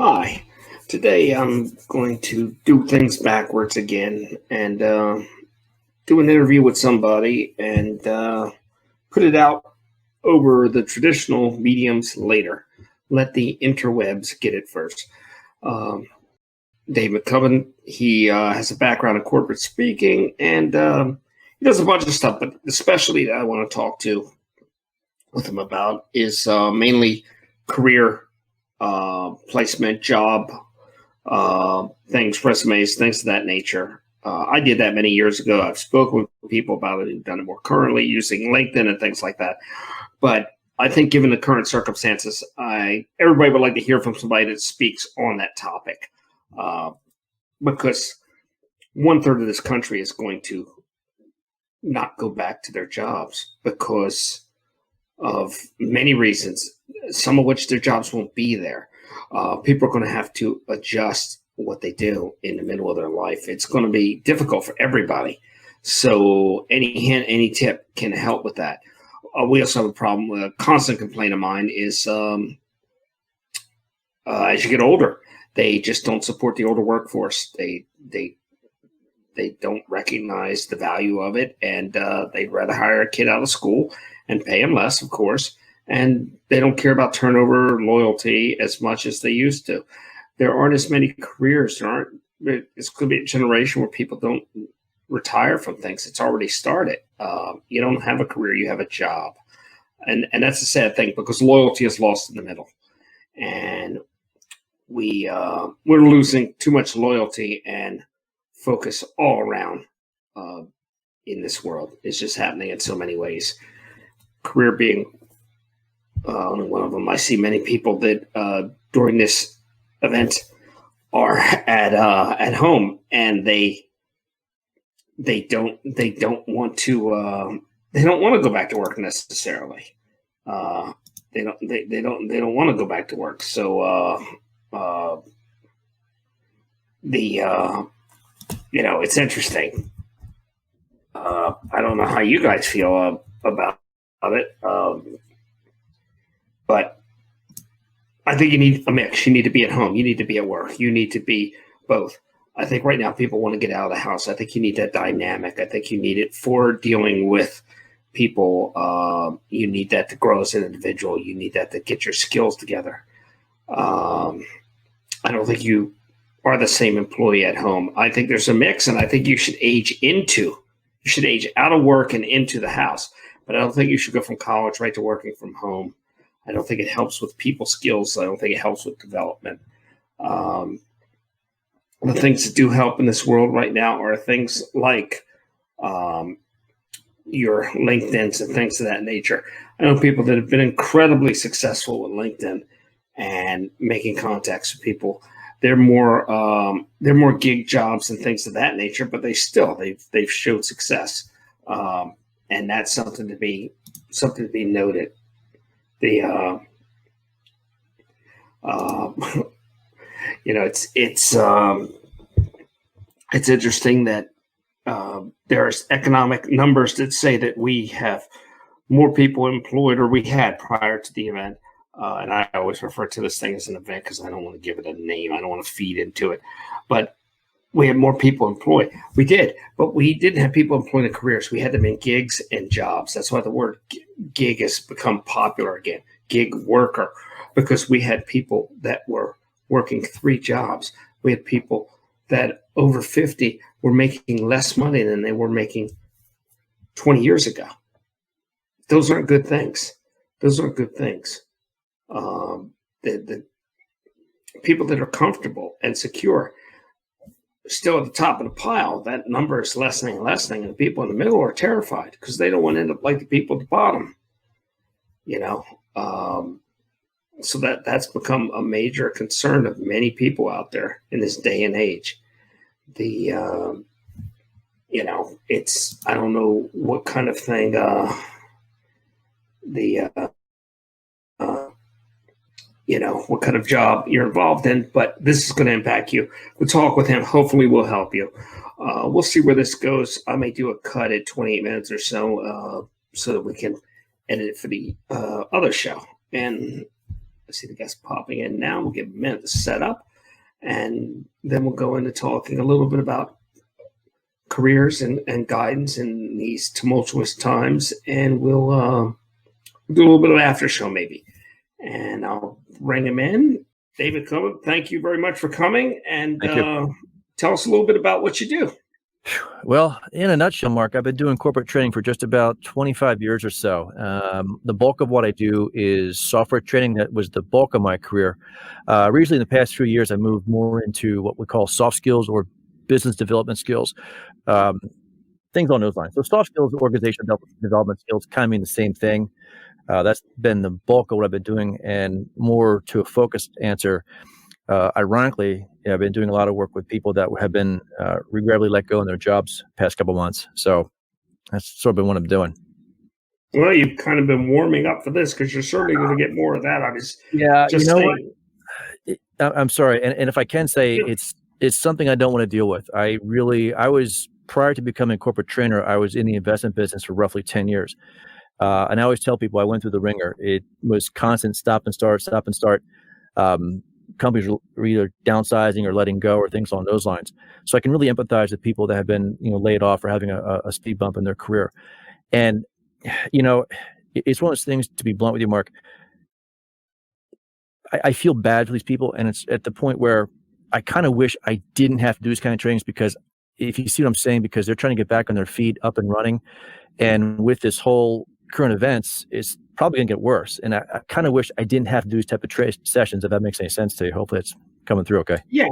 Hi. Today I'm going to do things backwards again and do an interview with somebody and put it out over the traditional mediums later. Let the interwebs get it first. Um, Dave McCubbin, he has a background in corporate speaking and he does a bunch of stuff, but the specialty that I want to talk to with him about is mainly career placement, job things, resumes, things of that nature. I did that many years ago. I've spoken with people about it and done it more currently using LinkedIn and things like that. But I think, given the current circumstances, everybody would like to hear from somebody that speaks on that topic, uh, because 1/3 of this country is going to not go back to their jobs because of many reasons, some of which their jobs won't be there. People are going to have to adjust what they do in the middle of their life. It's going to be difficult for everybody. So any hint, any tip can help with that. We also have a problem. A constant complaint of mine is as you get older, they just don't support the older workforce. They don't recognize the value of it, and they'd rather hire a kid out of school and pay him less, of course. And they don't care about turnover, loyalty as much as they used to. There aren't as many careers. It's going to be a generation where people don't retire from things. It's already started. You don't have a career; you have a job, and that's a sad thing because loyalty is lost in the middle, and we're losing too much loyalty and focus all around in this world. It's just happening in so many ways. Career being only one of them. I see many people that during this event are at home, and they don't want to go back to work necessarily. They don't want to go back to work. So it's interesting. I don't know how you guys feel about it. But I think you need a mix. You need to be at home. You need to be at work. You need to be both. I think right now people want to get out of the house. I think you need that dynamic. I think you need it for dealing with people. You need that to grow as an individual. You need that to get your skills together. I don't think you are the same employee at home. I think there's a mix, and I think you should age out of work and into the house. But I don't think you should go from college right to working from home. I don't think it helps with people skills. I don't think it helps with development. The things that do help in this world right now are things like your LinkedIns and things of that nature. I know people that have been incredibly successful with LinkedIn and making contacts with people. They're more gig jobs and things of that nature, but they've showed success, and that's something to be noted. The it's interesting that there's economic numbers that say that we have more people employed, or we had prior to the event. And I always refer to this thing as an event because I don't want to give it a name. I don't want to feed into it. But we had more people employed. We did, but we didn't have people employed in careers. We had them in gigs and jobs. That's why the word gig has become popular again, gig worker, because we had people that were working 3 jobs. We had people that over 50 were making less money than they were making 20 years ago. Those aren't good things. The people that are comfortable and secure still at the top of the pile, that number is lessening and lessening, and the people in the middle are terrified because they don't want to end up like the people at the bottom. So that's become a major concern of many people out there in this day and age. It's, I don't know what kind of thing what kind of job you're involved in, but this is going to impact you. We'll talk with him. Hopefully we'll help you. We'll see where this goes. I may do a cut at 28 minutes or so that we can edit it for the other show. And I see the guest popping in now. We'll give a minute to set up, and then we'll go into talking a little bit about careers and guidance in these tumultuous times, and we'll do a little bit of after show maybe. And I'll bring him in. David McCubbin, thank you very much for coming, and tell us a little bit about what you do. Well, in a nutshell, Mark, I've been doing corporate training for just about 25 years or so. The bulk of what I do is software training. That was the bulk of my career. Recently, in the past few years, I moved more into what we call soft skills or business development skills, things along those lines. So soft skills, organizational development skills kind of mean the same thing. That's been the bulk of what I've been doing, and more to a focused answer. Ironically, I've been doing a lot of work with people that have been regrettably let go in their jobs past couple months. So that's sort of been what I'm doing. Well, you've kind of been warming up for this because you're certainly going to get more of that. I was just saying. I'm sorry, and if I can say, it's something I don't want to deal with. I was, prior to becoming a corporate trainer, I was in the investment business for roughly 10 years. And I always tell people I went through the ringer. It was constant stop and start. Companies were either downsizing or letting go or things along those lines. So I can really empathize with people that have been, laid off or having a speed bump in their career. And, it's one of those things, to be blunt with you, Mark. I feel bad for these people. And it's at the point where I kind of wish I didn't have to do these kind of trainings, because if you see what I'm saying, because they're trying to get back on their feet, up and running. And with this whole current events, it's probably going to get worse. And I kind of wish I didn't have to do these type of sessions, if that makes any sense to you. Hopefully it's coming through okay. Yeah,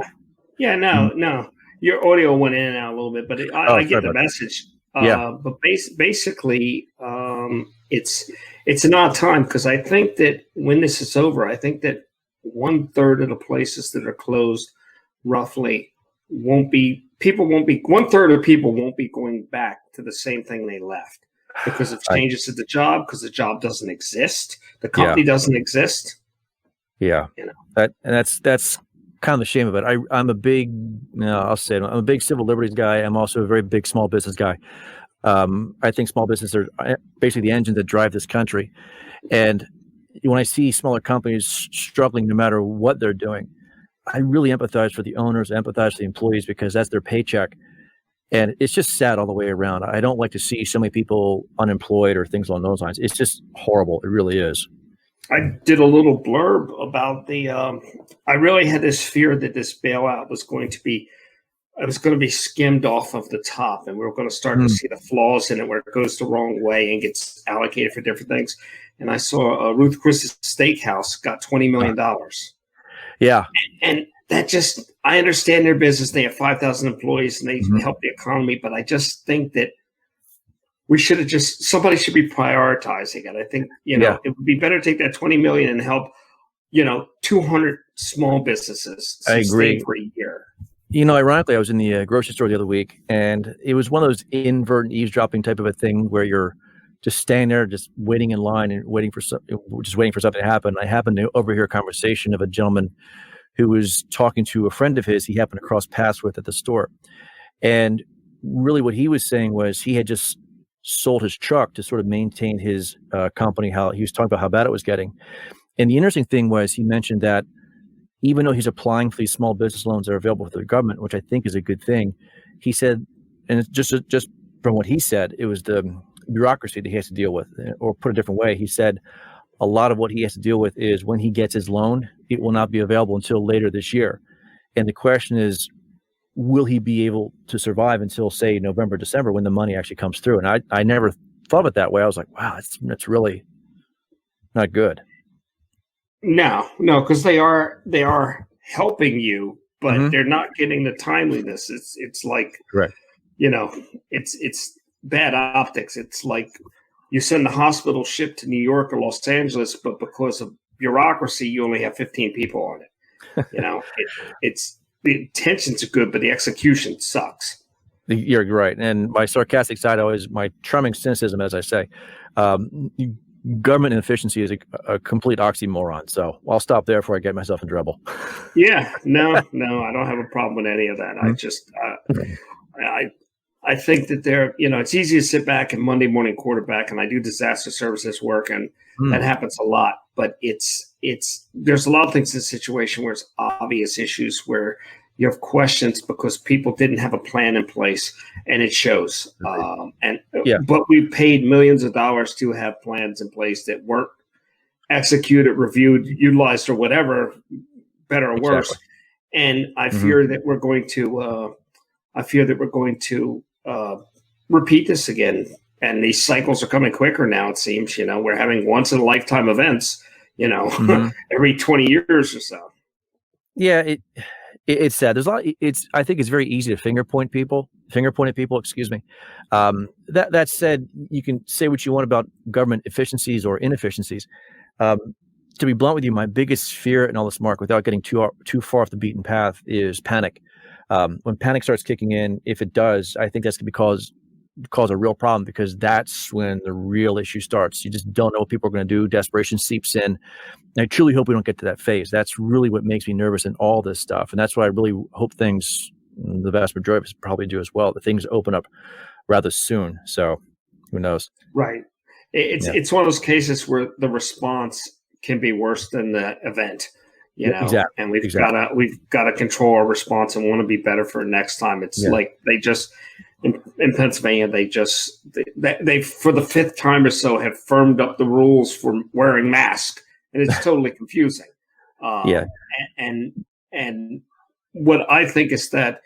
no. Your audio went in and out a little bit, but I get the message. But basically, it's an odd time, because I think that when this is over, I think that 1/3 of the places that are closed roughly one third of people won't be going back to the same thing they left, because of changes to the job, because the job doesn't exist, the company doesn't exist. Yeah, that's kind of the shame of it. I'm a big, I'll say it, I'm a big civil liberties guy. I'm also a very big small business guy. I think small businesses are basically the engine that drive this country. And when I see smaller companies struggling, no matter what they're doing, I really empathize for the owners, empathize for the employees, because that's their paycheck. And it's just sad all the way around. I don't like to see so many people unemployed or things along those lines. It's just horrible. It really is. I did a little blurb about I really had this fear that this bailout was going to be skimmed off of the top, and we were going to start to see the flaws in it, where it goes the wrong way and gets allocated for different things. And I saw Ruth Chris's Steakhouse got $20 million. Yeah. And that just, I understand their business. They have 5,000 employees and they help the economy, but I just think that somebody should be prioritizing it. I think, it would be better to take that 20 million and help, 200 small businesses sustain for a year. Ironically, I was in the grocery store the other week, and it was one of those inadvertent eavesdropping type of a thing where you're just standing there, just waiting in line and waiting for something to happen. I happened to overhear a conversation of a gentleman who was talking to a friend of his he happened to cross paths with at the store. And really what he was saying was he had just sold his truck to sort of maintain his company, how he was talking about how bad it was getting. And the interesting thing was he mentioned that even though he's applying for these small business loans that are available for the government, which I think is a good thing, he said, and it's just from what he said, it was the bureaucracy that he has to deal with. Or put a different way, he said a lot of what he has to deal with is when he gets his loan, it will not be available until later this year. And the question is, will he be able to survive until, say, November, December, when the money actually comes through? And I never thought of it that way. I was like, wow, that's really not good. No, because they are helping you, but they're not getting the timeliness. It's like, correct. It's bad optics. It's like you send the hospital ship to New York or Los Angeles, but because of bureaucracy, you only have 15 people on it. It's the intentions are good, but the execution sucks. You're right. And my sarcastic side, my charming cynicism, as I say, government inefficiency is a complete oxymoron. So I'll stop there before I get myself in trouble. Yeah, no, I don't have a problem with any of that. I just, I think that it's easy to sit back and Monday morning quarterback, and I do disaster services work, and that happens a lot. But it's there's a lot of things in this situation where it's obvious issues where you have questions because people didn't have a plan in place, and it shows. But we paid millions of dollars to have plans in place that weren't executed, reviewed, utilized, or whatever, better or worse. And I fear that we're going to. Repeat this again. And these cycles are coming quicker now. It seems. We're having once in a lifetime events. Every 20 years or so. Yeah, it's sad. There's a lot. I think it's very easy to finger point at people. Excuse me. That said, you can say what you want about government efficiencies or inefficiencies. To be blunt with you, my biggest fear in all this, Mark, without getting too far off the beaten path, is panic. When panic starts kicking in, if it does, I think that's going to cause a real problem, because that's when the real issue starts. You just don't know what people are going to do. Desperation seeps in. And I truly hope we don't get to that phase. That's really what makes me nervous in all this stuff. And that's why I really hope things, the vast majority of us probably do as well, that things open up rather soon. So who knows? Right. It's one of those cases where the response can be worse than the event. Exactly. And we've got to control our response and want to be better for next time. It's like they just in Pennsylvania, they for the fifth time or so have firmed up the rules for wearing masks, and it's totally confusing. And what I think is that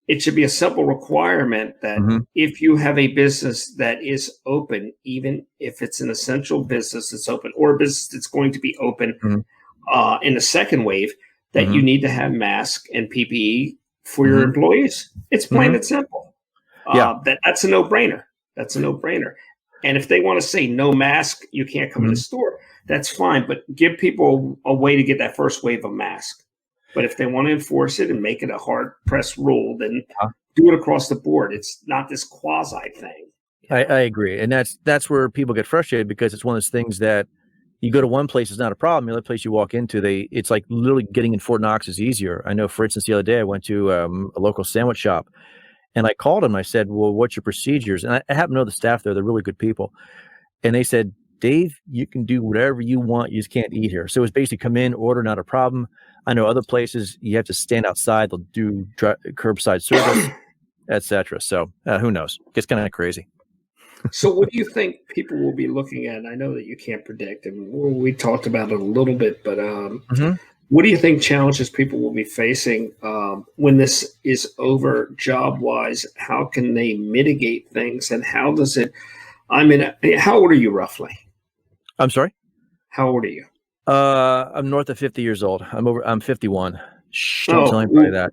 it should be a simple requirement that if you have a business that is open, even if it's an essential business that's open, or a business that's going to be open in the second wave, that you need to have masks and PPE for your employees. It's plain and simple. That's a no-brainer. And if they want to say no mask, you can't come in the store, that's fine. But give people a way to get that first wave of mask. But if they want to enforce it and make it a hard-pressed rule, then do it across the board. It's not this quasi thing. I agree. And that's where people get frustrated, because it's one of those things that you go to one place, it's not a problem. The other place you walk into, it's like literally getting in Fort Knox is easier. I know, for instance, the other day I went to a local sandwich shop, and I called them. I said, well, what's your procedures? And I happen to know the staff there. They're really good people. And they said, Dave, you can do whatever you want. You just can't eat here. So it's basically come in, order, not a problem. I know other places you have to stand outside. They'll do curbside service, etc. So who knows? It gets kind of crazy. So what do you think people will be looking at? I know that you can't predict, and we talked about it a little bit, but what do you think challenges people will be facing when this is over job-wise? How can they mitigate things, and how does it – how old are you roughly? I'm sorry? How old are you? I'm north of 50 years old. I'm 51. Shh, don't tell anybody that.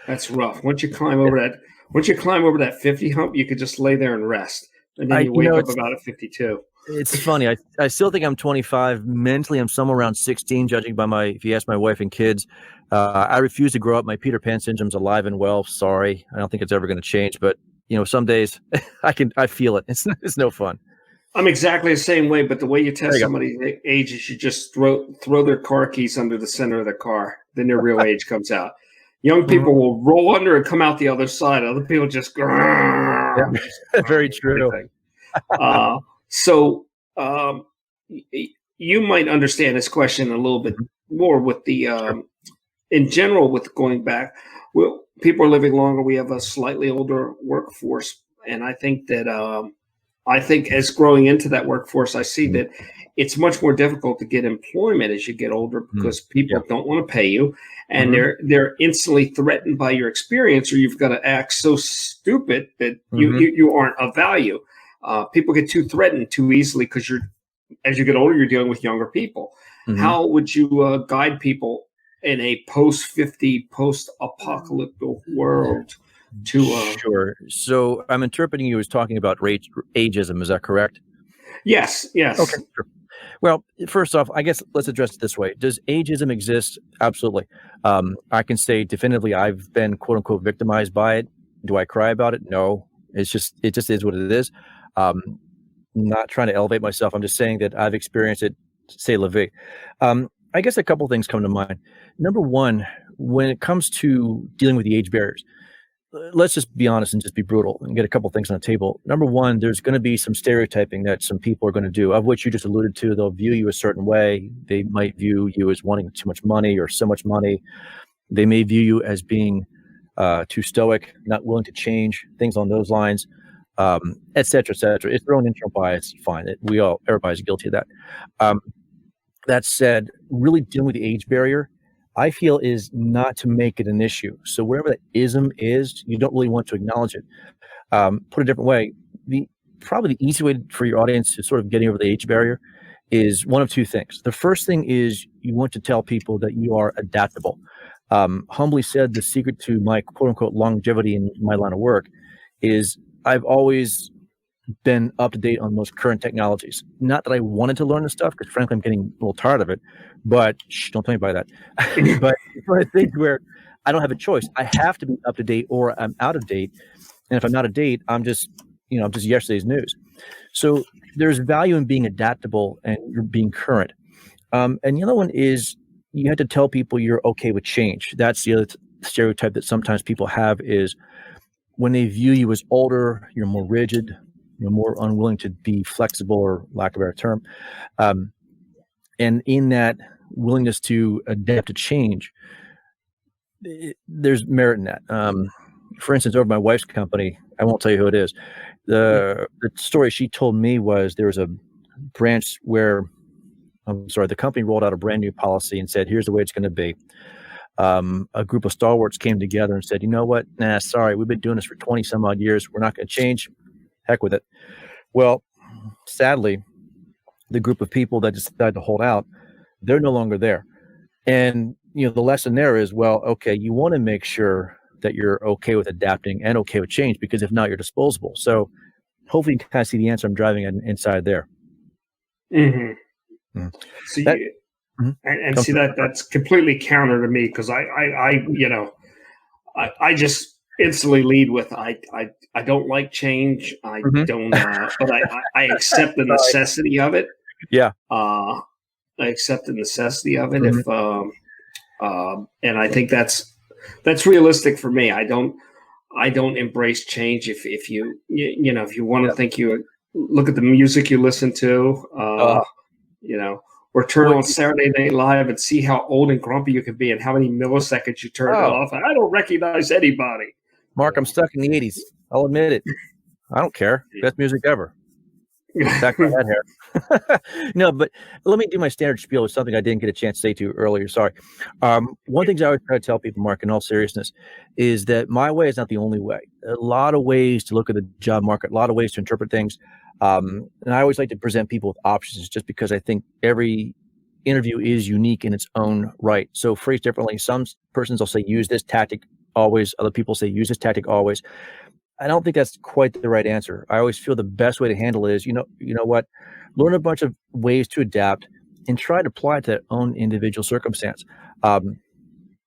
That's rough. Once you climb over that 50 hump, you could just lay there and rest, and then you wake up about at 52. It's funny. I still think I'm 25. Mentally, I'm somewhere around 16, judging by if you ask my wife and kids. I refuse to grow up. My Peter Pan syndrome's alive and well. Sorry. I don't think it's ever going to change, but some days I feel it. It's no fun. I'm exactly the same way, but the way you test somebody's age is you just throw their car keys under the center of the car. Then their real age comes out. Young people will roll under and come out the other side. Other people just go. Very true. So you might understand this question a little bit more with the in general with going back. Well, people are living longer. We have a slightly older workforce, and I think that as growing into that workforce, I see that it's much more difficult to get employment as you get older because people don't want to pay you, and they're instantly threatened by your experience, or you've got to act so stupid that you aren't of value. People get too threatened too easily because as you get older, you're dealing with younger people. How would you guide people in a post-50, post-apocalyptic world to Sure. So I'm interpreting you as talking about ageism. Is that correct? Yes. Okay. Sure. Well, first off, I guess let's address it this way. Does ageism exist? Absolutely. I can say definitively I've been quote unquote victimized by it. Do I cry about it? No. It just is what it is. Not trying to elevate myself. I'm just saying that I've experienced it, say la vie. I guess a couple things come to mind. Number one, when it comes to dealing with the age barriers, let's just be honest and just be brutal and get a couple things on the table. Number one, there's going to be some stereotyping that some people are going to do, of which you just alluded to. They'll view you a certain way. They might view you as wanting too much money or so much money. They may view you as being too stoic, not willing to change, things on those lines, et cetera, et cetera. It's their own internal bias. Fine. Everybody's guilty of that. That said, really dealing with the age barrier, I feel, is not to make it an issue. So wherever that ism is, you don't really want to acknowledge it. Put a different way, probably the easy way for your audience to sort of getting over the age barrier is one of two things. The first thing is you want to tell people that you are adaptable. Humbly said, the secret to my quote unquote longevity in my line of work is I've always been up to date on most current technologies. Not that I wanted to learn this stuff, because frankly, I'm getting a little tired of it, but don't tell me about that. But it's one of the things where I don't have a choice. I have to be up to date or I'm out of date. And if I'm out of date, I'm just yesterday's news. So there's value in being adaptable and you're being current. And the other one is you have to tell people you're okay with change. That's the other stereotype that sometimes people have, is when they view you as older, you're more rigid, you're more unwilling to be flexible, or lack of a better term. And in that willingness to adapt to change, there's merit in that. For instance, over my wife's company, I won't tell you who it is. The story she told me was there was a branch where, the company rolled out a brand new policy and said, here's the way it's going to be. A group of stalwarts came together and said, you know what? Nah, sorry, we've been doing this for 20 some odd years. We're not going to change. Heck with it. Well, sadly, the group of people that decided to hold out, they're no longer there. And, the lesson there is, well, okay, you want to make sure that you're okay with adapting and okay with change, because if not, you're disposable. So hopefully you can kind of see the answer I'm driving inside there. Mm-hmm. So that's completely counter to me, because I just instantly lead with I don't like change. I don't, but I accept the necessity of it. Yeah. I accept the necessity of it. If and I think that's realistic for me. I don't embrace change. If you want to think, you look at the music you listen to, or turn on Saturday Night Live and see how old and grumpy you can be and how many milliseconds you turn it off. I don't recognize anybody. Mark, I'm stuck in the 80s. I'll admit it. I don't care. Best music ever. Back to that hair. No, but let me do my standard spiel with something I didn't get a chance to say to you earlier. Sorry. One thing I always try to tell people, Mark, in all seriousness, is that my way is not the only way. A lot of ways to look at the job market, a lot of ways to interpret things. And I always like to present people with options, just because I think every interview is unique in its own right. So phrased differently, some persons will say use this tactic always. Other people say use this tactic always. I don't think that's quite the right answer. I always feel the best way to handle it is, you know what, learn a bunch of ways to adapt and try to apply it to their own individual circumstance.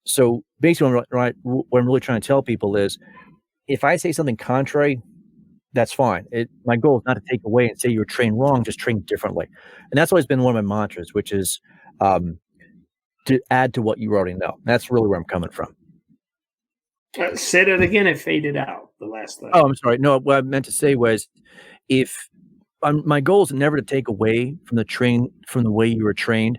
So basically what I'm really trying to tell people is, if I say something contrary, that's fine. My goal is not to take away and say you were trained wrong, just train differently. And that's always been one of my mantras, which is to add to what you already know. That's really where I'm coming from. Say that again. It faded out the last time. Oh, I'm sorry. No, what I meant to say was, my goal is never to take away from the way you were trained,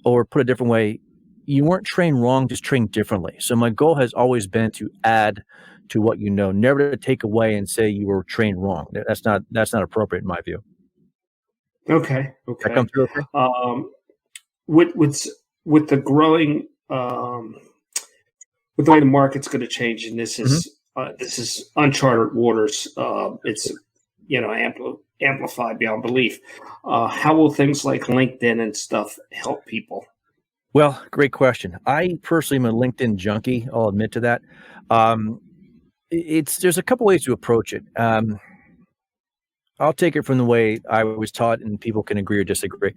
or put a different way, you weren't trained wrong, just trained differently. So my goal has always been to add to what you know, never to take away and say you were trained wrong. That's not appropriate in my view. Okay. That come through okay? With the growing, with the way the market's going to change, and this is uncharted waters. It's amplified beyond belief. How will things like LinkedIn and stuff help people? Well, great question. I personally am a LinkedIn junkie. I'll admit to that. There's a couple ways to approach it. I'll take it from the way I was taught, and people can agree or disagree.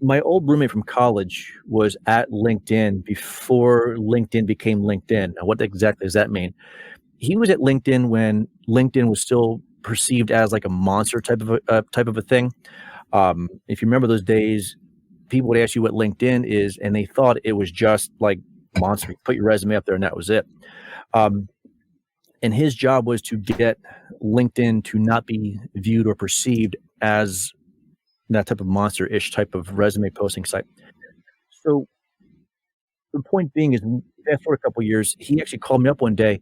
My old roommate from college was at LinkedIn before LinkedIn became LinkedIn. Now, what exactly does that mean? He was at LinkedIn when LinkedIn was still perceived as like a monster type of a thing. If you remember those days, people would ask you what LinkedIn is, and they thought it was just like monster. You put your resume up there, and that was it. And his job was to get LinkedIn to not be viewed or perceived as that type of monster-ish type of resume posting site. So the point being is, fast forward a couple of years, he actually called me up one day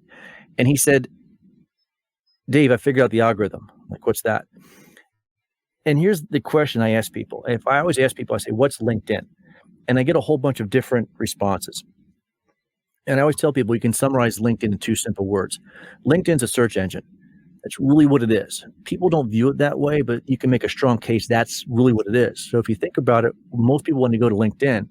and he said, Dave, I figured out the algorithm. I'm like, what's that? And here's the question I ask people. If I always ask people, I say, what's LinkedIn? And I get a whole bunch of different responses. And I always tell people you can summarize LinkedIn in 2 simple words. LinkedIn's a search engine. That's really what it is. People don't view it that way, but you can make a strong case that's really what it is. So if you think about it, most people, when you go to LinkedIn,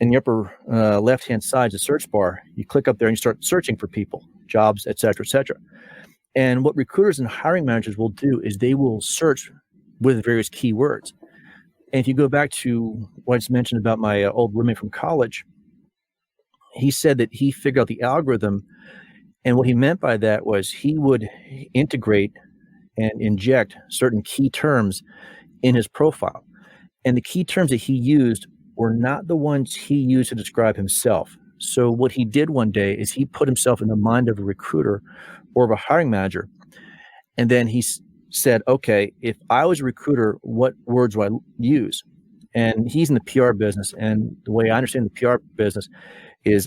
in the upper left-hand side is a search bar. You click up there and you start searching for people, jobs, et cetera, et cetera. And what recruiters and hiring managers will do is they will search with various keywords. And if you go back to what I just mentioned about my old roommate from college, he said that he figured out the algorithm. And what he meant by that was he would integrate and inject certain key terms in his profile. And the key terms that he used were not the ones he used to describe himself. So what he did one day is he put himself in the mind of a recruiter or of a hiring manager. And then he said, okay, if I was a recruiter, what words do I use? And he's in the PR business. And the way I understand the PR business is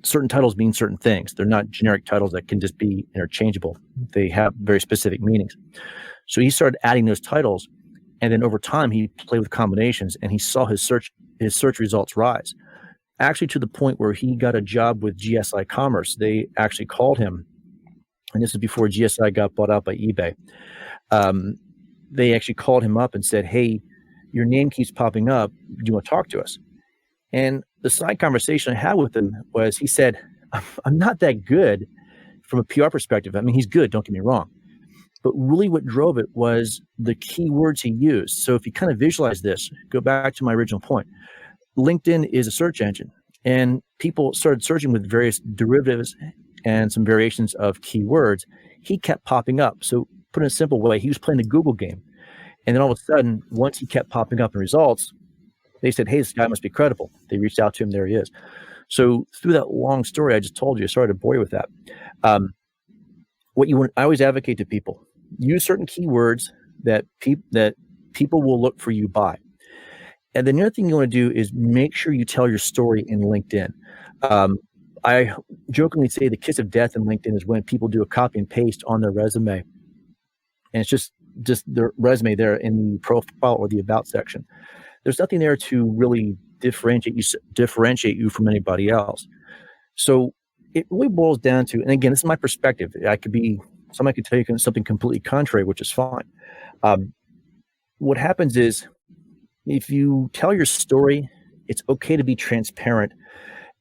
certain titles mean certain things. They're not generic titles that can just be interchangeable. They have very specific meanings. So he started adding those titles. And then over time, he played with combinations and he saw his search results rise. Actually, to the point where he got a job with GSI Commerce. They actually called him, and this is before GSI got bought out by eBay. They actually called him up and said, hey, your name keeps popping up. Do you want to talk to us? And the side conversation I had with him was, he said, I'm not that good from a PR perspective. I mean, he's good, don't get me wrong. But really what drove it was the keywords he used. So if you kind of visualize this, go back to my original point. LinkedIn is a search engine, and people started searching with various derivatives and some variations of keywords. He kept popping up. So put in a simple way, he was playing the Google game. And then all of a sudden, once he kept popping up in results, they said, hey, this guy must be credible. They reached out to him. There he is. So through that long story I just told you, sorry to bore you with that. I always advocate to people, use certain keywords that people will look for you by. And then the other thing you want to do is make sure you tell your story in LinkedIn. I jokingly say the kiss of death in LinkedIn is when people do a copy and paste on their resume. And it's just their resume there in the profile or the about section. There's nothing there to really differentiate you from anybody else. So it really boils down to, and again, this is my perspective. Somebody could tell you something completely contrary, which is fine. What happens is, if you tell your story, it's okay to be transparent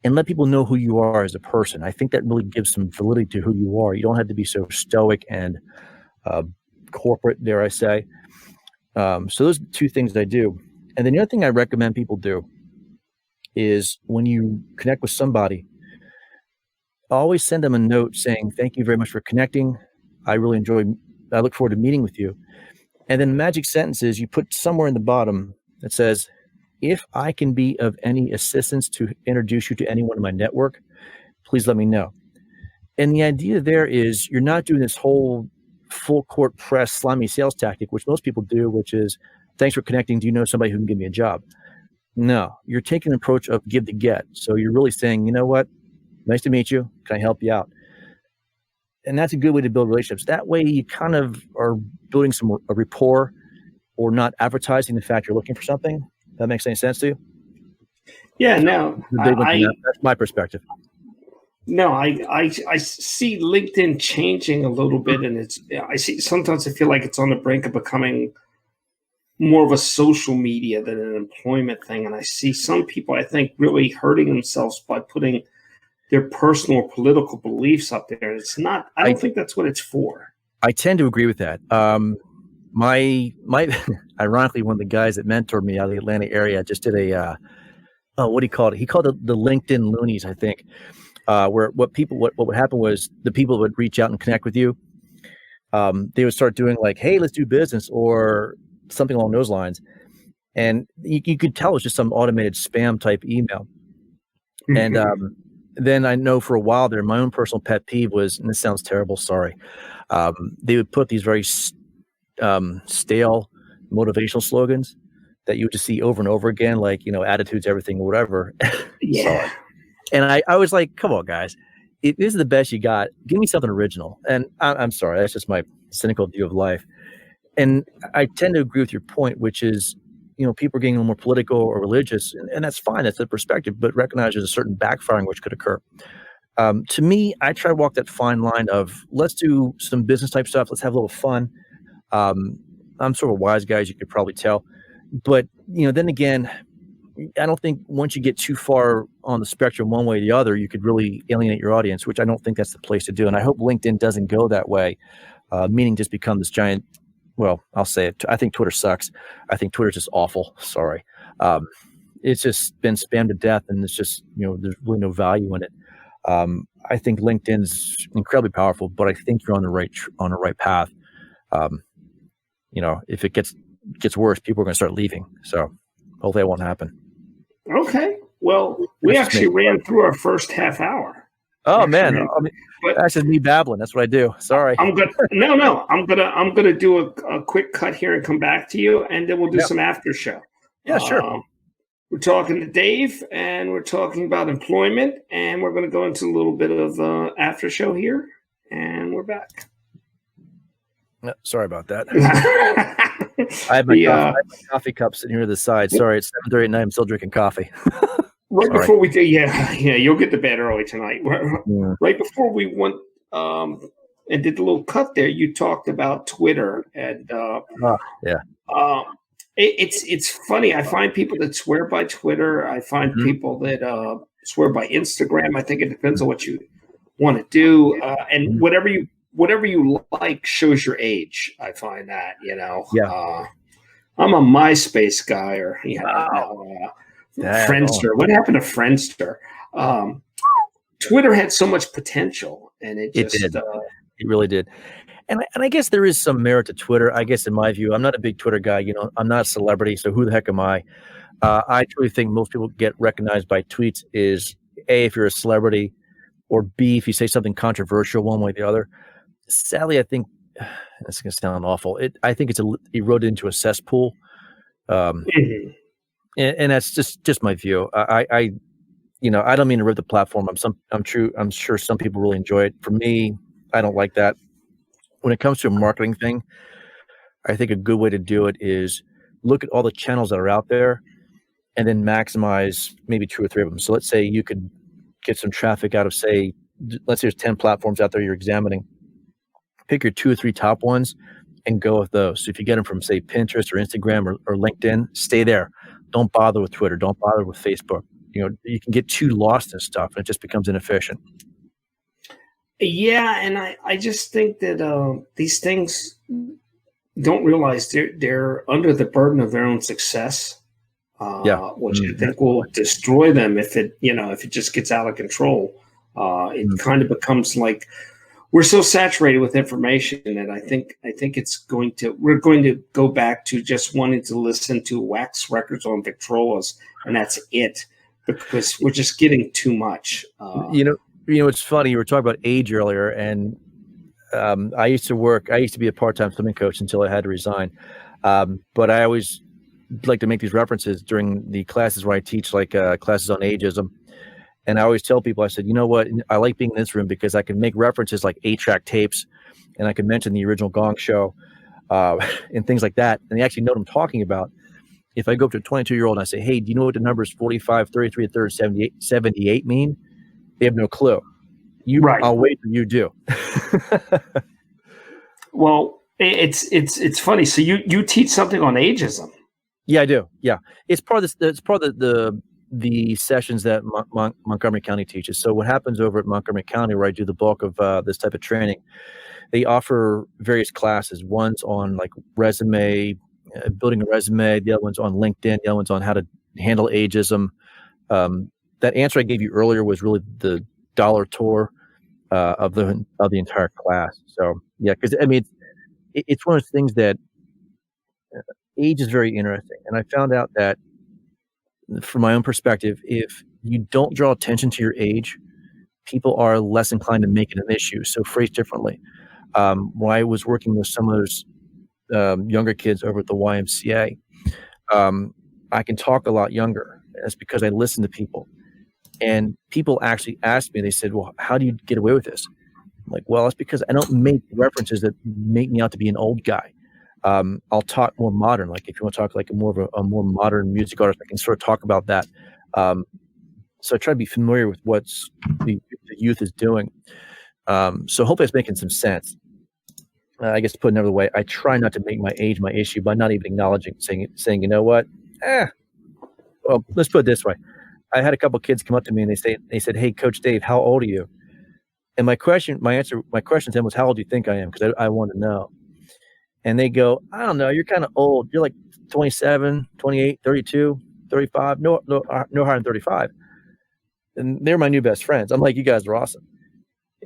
and let people know who you are as a person. I think that really gives some validity to who you are. You don't have to be so stoic and corporate, dare I say. So those are the 2 things that I do. And then the other thing I recommend people do is when you connect with somebody, always send them a note saying, thank you very much for connecting. I look forward to meeting with you. And then the magic sentence is you put somewhere in the bottom that says, if I can be of any assistance to introduce you to anyone in my network, please let me know. And the idea there is you're not doing this whole full court press slimy sales tactic, which most people do, which is, thanks for connecting. Do you know somebody who can give me a job? No, you're taking an approach of give to get. So you're really saying, you know what? Nice to meet you. Can I help you out? And that's a good way to build relationships. That way you kind of are building a rapport or not advertising the fact you're looking for something. That makes any sense to you? Yeah, no. That's my perspective. No, I see LinkedIn changing a little bit, and sometimes I feel like it's on the brink of becoming more of a social media than an employment thing. And I see some people, I think, really hurting themselves by putting their personal or political beliefs up there. It's not, I don't think that's what it's for. I tend to agree with that. My ironically, one of the guys that mentored me out of the Atlanta area just did what do you call it? He called it the LinkedIn loonies, I think, where what would happen was the people would reach out and connect with you. They would start doing like, hey, let's do business or something along those lines. And you could tell it was just some automated spam type email. Mm-hmm. then I know for a while there, my own personal pet peeve was, and this sounds terrible, sorry, they would put these very stale motivational slogans that you would just see over and over again, like, attitudes, everything, whatever. Yeah. Sorry. And I was like, come on, guys. This is the best you got. Give me something original. And I'm sorry, that's just my cynical view of life. And I tend to agree with your point, which is, people are getting a little more political or religious, and that's fine. That's the perspective, but recognize there's a certain backfiring which could occur. To me, I try to walk that fine line of let's do some business type stuff. Let's have a little fun. I'm sort of a wise guy, as you could probably tell. But, then again, I don't think once you get too far on the spectrum one way or the other, you could really alienate your audience, which I don't think that's the place to do. And I hope LinkedIn doesn't go that way, meaning just become this giant, well, I'll say it. I think Twitter sucks. I think Twitter's just awful. Sorry. It's just been spammed to death, and it's just, there's really no value in it. I think LinkedIn's incredibly powerful, but I think you're on the right path. If it gets worse, people are going to start leaving. So hopefully that won't happen. Okay. Well, we actually ran through our first half hour. Oh man, that's just me babbling. That's what I do. Sorry. I'm gonna do a quick cut here and come back to you, and then we'll do some after show. Yeah, sure. We're talking to Dave, and we're talking about employment, and we're going to go into a little bit of after show here, and we're back. Sorry about that. I have my coffee cup sitting here to the side. Sorry, it's 7:30 at night. I'm still drinking coffee. Right before we do, you'll get to bed early tonight. Right before we went and did the little cut there, you talked about Twitter, and it's funny. I find people that swear by Twitter. I find people that swear by Instagram. I think it depends on what you want to do, and whatever you like shows your age. I find that, I'm a MySpace guy, or Friendster. What happened to Friendster? Twitter had so much potential, and it did. It really did. And I guess there is some merit to Twitter. I guess in my view, I'm not a big Twitter guy. I'm not a celebrity, so who the heck am I? I truly think most people get recognized by tweets is A, if you're a celebrity, or B, if you say something controversial one way or the other. Sadly, I think it's going to sound awful. I think it's eroded into a cesspool. And that's just my view. I don't mean to rip the platform. I'm sure some people really enjoy it. For me, I don't like that. When it comes to a marketing thing, I think a good way to do it is look at all the channels that are out there and then maximize maybe 2 or 3 of them. So let's say you could get some traffic out of, let's say there's 10 platforms out there you're examining. Pick your 2 or 3 top ones and go with those. So if you get them from, say, Pinterest or Instagram or LinkedIn, stay there. Don't bother with Twitter. Don't bother with Facebook. You can get too lost in stuff and it just becomes inefficient. Yeah, and I just think that these things don't realize they're under the burden of their own success, which I think will destroy them if it just gets out of control. It kind of becomes like we're so saturated with information that I think we're going to go back to just wanting to listen to wax records on Victrolas, and that's it, because we're just getting too much. It's funny. You were talking about age earlier, and I used to be a part-time swimming coach until I had to resign. But I always like to make these references during the classes where I teach, like classes on ageism. And I always tell people, I said, you know what? I like being in this room because I can make references like 8-track tapes, and I can mention the original Gong Show and things like that. And they actually know what I'm talking about. If I go up to a 22-year-old and I say, hey, do you know what the numbers 45, 33, 1 third, 78 mean? They have no clue. I'll wait till you do. Well, it's funny. So you teach something on ageism? Yeah, I do. Yeah, it's part of this. It's part of the sessions that Montgomery County teaches. So what happens over at Montgomery County, where I do the bulk of this type of training, they offer various classes. One's on like resume, building a resume. The other one's on LinkedIn. The other one's on how to handle ageism. That answer I gave you earlier was really the dollar tour of the entire class. So yeah, because I mean, it's one of those things that age is very interesting, and I found out that from my own perspective, if you don't draw attention to your age, people are less inclined to make it an issue. So phrased differently, when I was working with some of those younger kids over at the YMCA, I can talk a lot younger. That's because I listen to people. And people actually asked me, they said, well, how do you get away with this? I'm like, well, it's because I don't make references that make me out to be an old guy. I'll talk more modern. Like if you want to talk like a more modern music artist, I can sort of talk about that. So I try to be familiar with what the youth is doing. So hopefully it's making some sense. I guess to put it another way, I try not to make my age my issue by not even acknowledging, saying, you know what? Well, let's put it this way. I had a couple of kids come up to me and they said, hey, Coach Dave, how old are you? And my question to them was, how old do you think I am? Because I wanted to know. And they go, I don't know, you're kind of old. You're like 27, 28, 32, 35, no higher than 35. And they're my new best friends. I'm like, you guys are awesome.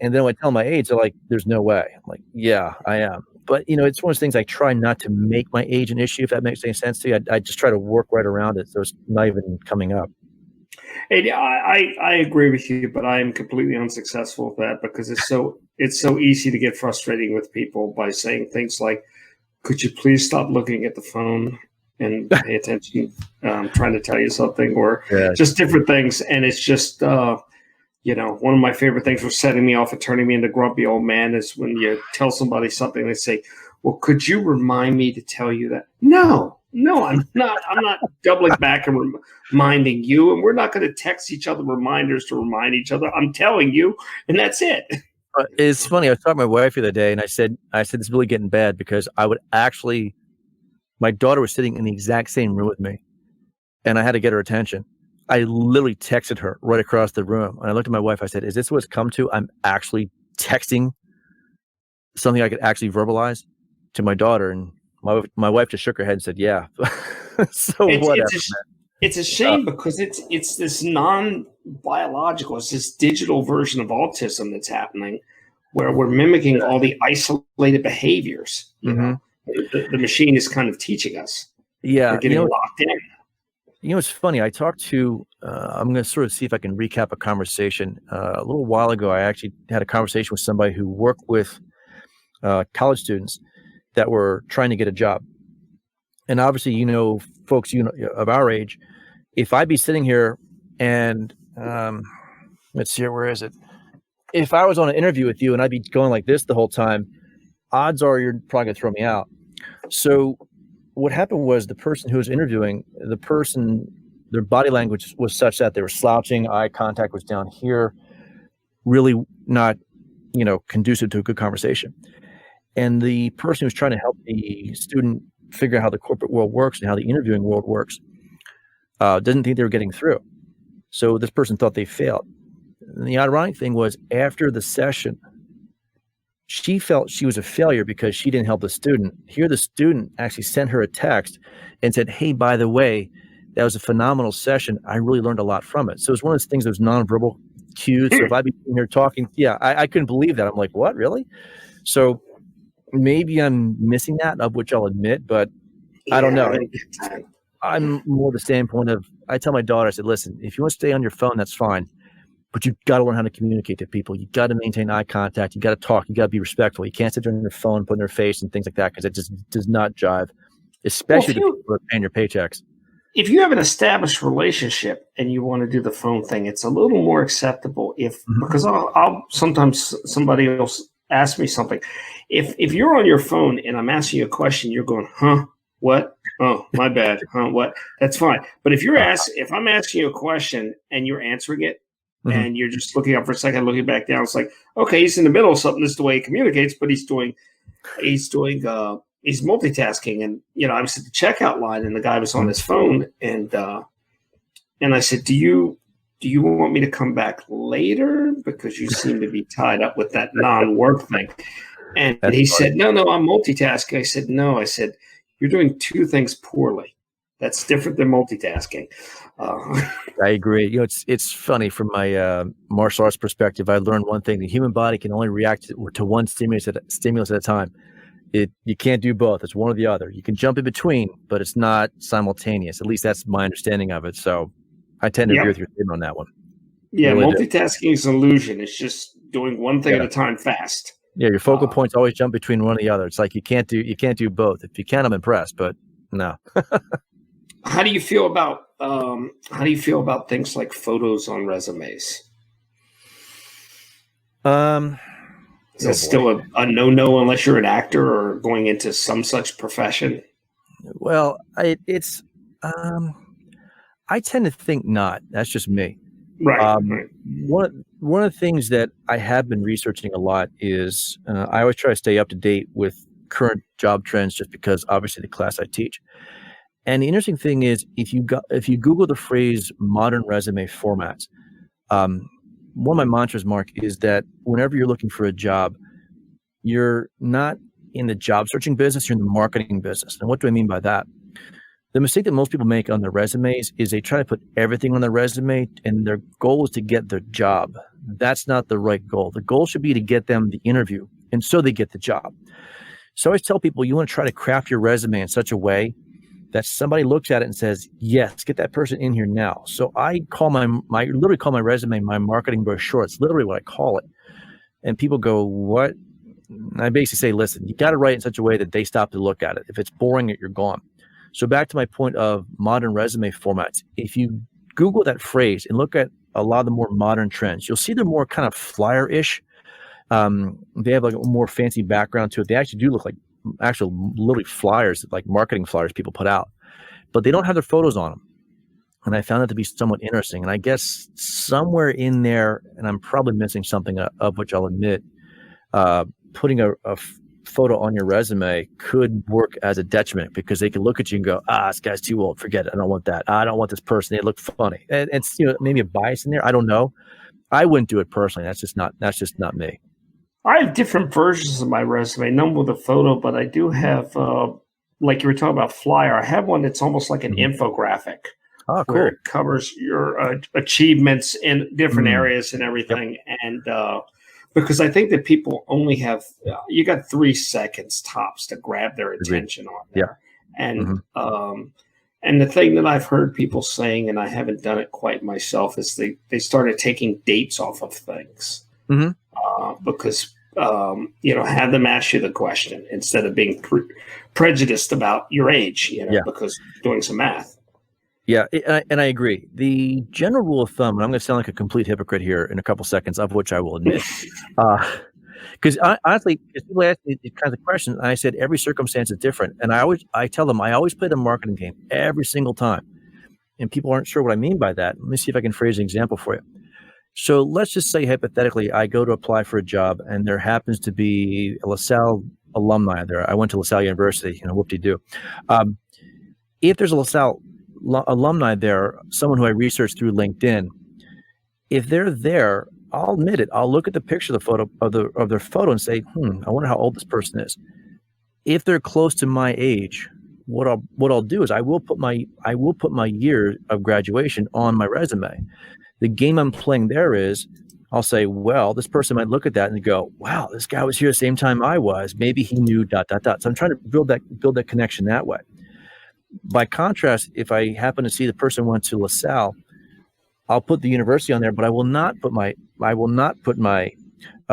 And then when I tell them my age, they're like, there's no way. I'm like, yeah, I am. But, it's one of those things I try not to make my age an issue, if that makes any sense to you. I just try to work right around it so it's not even coming up. And I agree with you, but I am completely unsuccessful with that because it's so easy to get frustrating with people by saying things like, could you please stop looking at the phone and pay attention? I'm trying to tell you something, or just different things. And it's just, one of my favorite things for setting me off and turning me into grumpy old man is when you tell somebody something, they say, well, could you remind me to tell you that? No, I'm not. I'm not doubling back and reminding you. And we're not going to text each other reminders to remind each other. I'm telling you, and that's it. It's funny. I was talking to my wife the other day, and I said, this is really getting bad because my daughter was sitting in the exact same room with me, and I had to get her attention. I literally texted her right across the room, and I looked at my wife. I said, is this what it's come to? I'm actually texting something I could actually verbalize to my daughter, and my wife just shook her head and said, yeah. So whatever. It's a shame because it's this non-biological, it's this digital version of autism that's happening where we're mimicking all the isolated behaviors. The machine is kind of teaching us. Yeah. We're getting locked in. It's funny. I talked to, I'm going to sort of see if I can recap a conversation. A little while ago, I actually had a conversation with somebody who worked with college students that were trying to get a job. And obviously, folks, of our age, if I'd be sitting here and let's see here, where is it? If I was on an interview with you and I'd be going like this the whole time, odds are you're probably going to throw me out. So what happened was the person who was interviewing, their body language was such that they were slouching, eye contact was down here, really not, conducive to a good conversation. And the person who was trying to help the student figure out how the corporate world works and how the interviewing world works didn't think they were getting through. So this person thought they failed. And the ironic thing was after the session, she felt she was a failure because she didn't help the student. Here, the student actually sent her a text and said, hey, by the way, that was a phenomenal session. I really learned a lot from it. So it's one of those things, those nonverbal cues. So if I'd be sitting here talking, I couldn't believe that. I'm like, what, really? So maybe I'm missing that, of which I'll admit, but I don't know. I'm more the standpoint of, I tell my daughter, I said, listen, if you want to stay on your phone, that's fine. But you've got to learn how to communicate to people. You've got to maintain eye contact. You got to talk. You got to be respectful. You can't sit there on your phone, put in their face and things like that because it just does not jive, especially the people who are paying your paychecks. If you have an established relationship and you want to do the phone thing, it's a little more acceptable because I'll sometimes somebody else ask me something. If you're on your phone and I'm asking you a question, you're going, huh? What? Oh, my bad. Huh? What? That's fine. But if if I'm asking you a question and you're answering it and you're just looking up for a second, looking back down, it's like, okay, he's in the middle of something. This is the way he communicates, but he's multitasking. And, I was at the checkout line and the guy was on his phone and I said, do you want me to come back later? Because you seem to be tied up with that non-work thing. And he said, no, I'm multitasking. I said, no. I said, you're doing two things poorly. That's different than multitasking. I agree. It's funny from my martial arts perspective. I learned one thing: the human body can only react to one stimulus at a time. You can't do both. It's one or the other. You can jump in between, but it's not simultaneous. At least that's my understanding of it. So I tend to agree with your statement on that one. Yeah, You really do. multitasking is an illusion. It's just doing one thing at Yeah. a time fast. Yeah, your focal Uh, points always jump between one or the other. It's like you can't do both. If you can, I'm impressed, but no. how do you feel about things like photos on resumes? Um, Is that boy. still a no-no unless you're an actor or going into some such profession? Well, I tend to think not. That's just me. Right, Um, right. one of the things that I have been researching a lot is I always try to stay up to date with current job trends, just because obviously the class I teach. And the interesting thing is, if you Google the phrase modern resume formats, um, one of my mantras, Mark, is that whenever you're looking for a job, you're not in the job searching business, you're in the marketing business. And what do I mean by that? The mistake that most people make on their resumes is they try to put everything on their resume, and their goal is to get their job. That's not the right goal. The goal should be to get them the interview, and so they get the job. So I always tell people, you want to try to craft your resume in such a way that somebody looks at it and says, yes, get that person in here now. So I call my literally call my resume my marketing brochure. It's literally what I call it. And people go, what? And I basically say, listen, you got to write it in such a way that they stop to look at it. If it's boring, you're gone. So back to my point of modern resume formats. If you Google that phrase and look at a lot of the more modern trends, you'll see they're more kind of flyer-ish. They have like a more fancy background to it. They actually do look like actual literally flyers, like marketing flyers people put out, but they don't have their photos on them. And I found that to be somewhat interesting. And I guess somewhere in there, and I'm probably missing something of which I'll admit, putting a photo on your resume could work as a detriment, because they can look at you and go, this guy's too old. Forget it. I don't want that. I don't want this person. They look funny. And it's, maybe a bias in there. I don't know. I wouldn't do it personally. That's just not me. I have different versions of my resume, none with a photo, but I do have, like you were talking about flyer, I have one that's almost like an infographic Oh, where cool. it covers your achievements in different areas and Yep. everything. And because I think that people only have, you got 3 seconds tops to grab their Agreed. attention on there. Mhm. And the thing that I've heard people saying, and I haven't done it quite myself, is they started taking dates off of things. Mhm. Because have them ask you the question instead of being prejudiced about your age, because doing some math. Yeah, and I agree. The general rule of thumb, and I'm going to sound like a complete hypocrite here in a couple seconds, of which I will admit, because honestly, if people ask me these kinds of questions, and I said every circumstance is different, and I tell them I always play the marketing game every single time, and people aren't sure what I mean by that. Let me see if I can phrase an example for you. So let's just say hypothetically, I go to apply for a job, and there happens to be a LaSalle alumni there. I went to LaSalle University, whoop-de-doo. If there's a LaSalle alumni there, someone who I researched through LinkedIn, if they're there, I'll admit it. I'll look at the picture of the photo of their photo and say, I wonder how old this person is. If they're close to my age, what I'll do is I will put my year of graduation on my resume. The game I'm playing there is I'll say, well, this person might look at that and go, wow, this guy was here the same time I was. Maybe he knew ... So I'm trying to build that connection that way. By contrast, if I happen to see the person went to LaSalle, I'll put the university on there, but I will not put my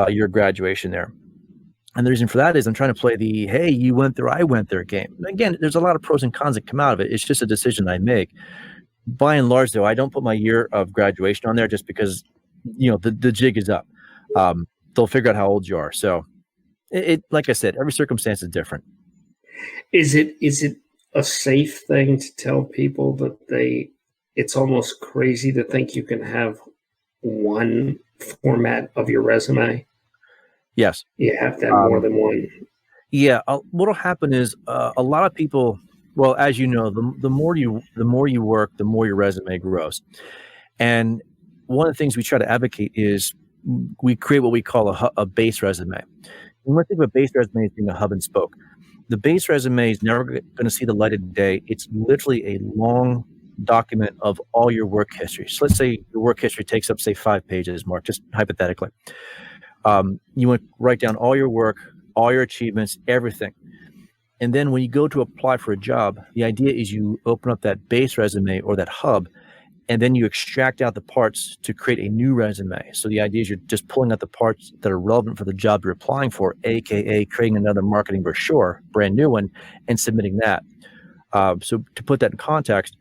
year of graduation there. And the reason for that is I'm trying to play the, hey, you went there, I went there game. And again, there's a lot of pros and cons that come out of it. It's just a decision I make. By and large, though, I don't put my year of graduation on there just because, the jig is up. They'll figure out how old you are. So it like I said, every circumstance is different. Is it a safe thing to tell people that it's almost crazy to think you can have one format of your resume? Yes. You have to have more than one. Yeah. What'll happen is a lot of people, well, as you know, the more you work, the more your resume grows. And one of the things we try to advocate is we create what we call a base resume. When we think of a base resume as being a hub and spoke, the base resume is never going to see the light of day. It's literally a long document of all your work history. So let's say your work history takes up, say, 5 pages, Mark, just hypothetically. You want to write down all your work, all your achievements, everything. And then when you go to apply for a job, the idea is you open up that base resume or that hub, and then you extract out the parts to create a new resume. So the idea is you're just pulling out the parts that are relevant for the job you're applying for, aka creating another marketing brochure, brand new one, and submitting that. So to put that in context,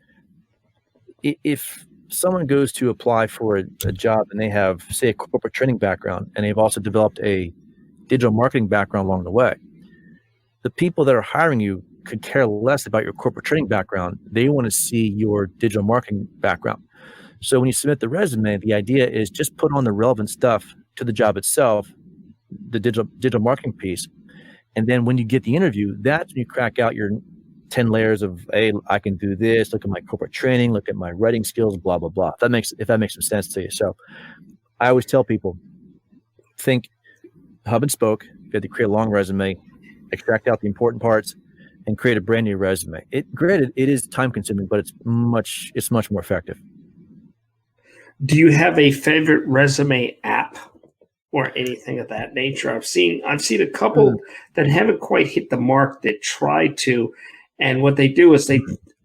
if someone goes to apply for a job and they have, say, a corporate training background, and they've also developed a digital marketing background along the way, the people that are hiring you could care less about your corporate training background. They want to see your digital marketing background. So when you submit the resume, the idea is just put on the relevant stuff to the job itself, the digital marketing piece. And then when you get the interview, that's when you crack out your 10 layers of, hey, I can do this, look at my corporate training, look at my writing skills, blah, blah, blah. If that makes some sense to you. So I always tell people, think hub and spoke. You have to create a long resume, extract out the important parts, and create a brand new resume. Granted, it is time consuming, but it's much more effective. Do you have a favorite resume app or anything of that nature? I've seen a couple that haven't quite hit the mark that try to, and what they do is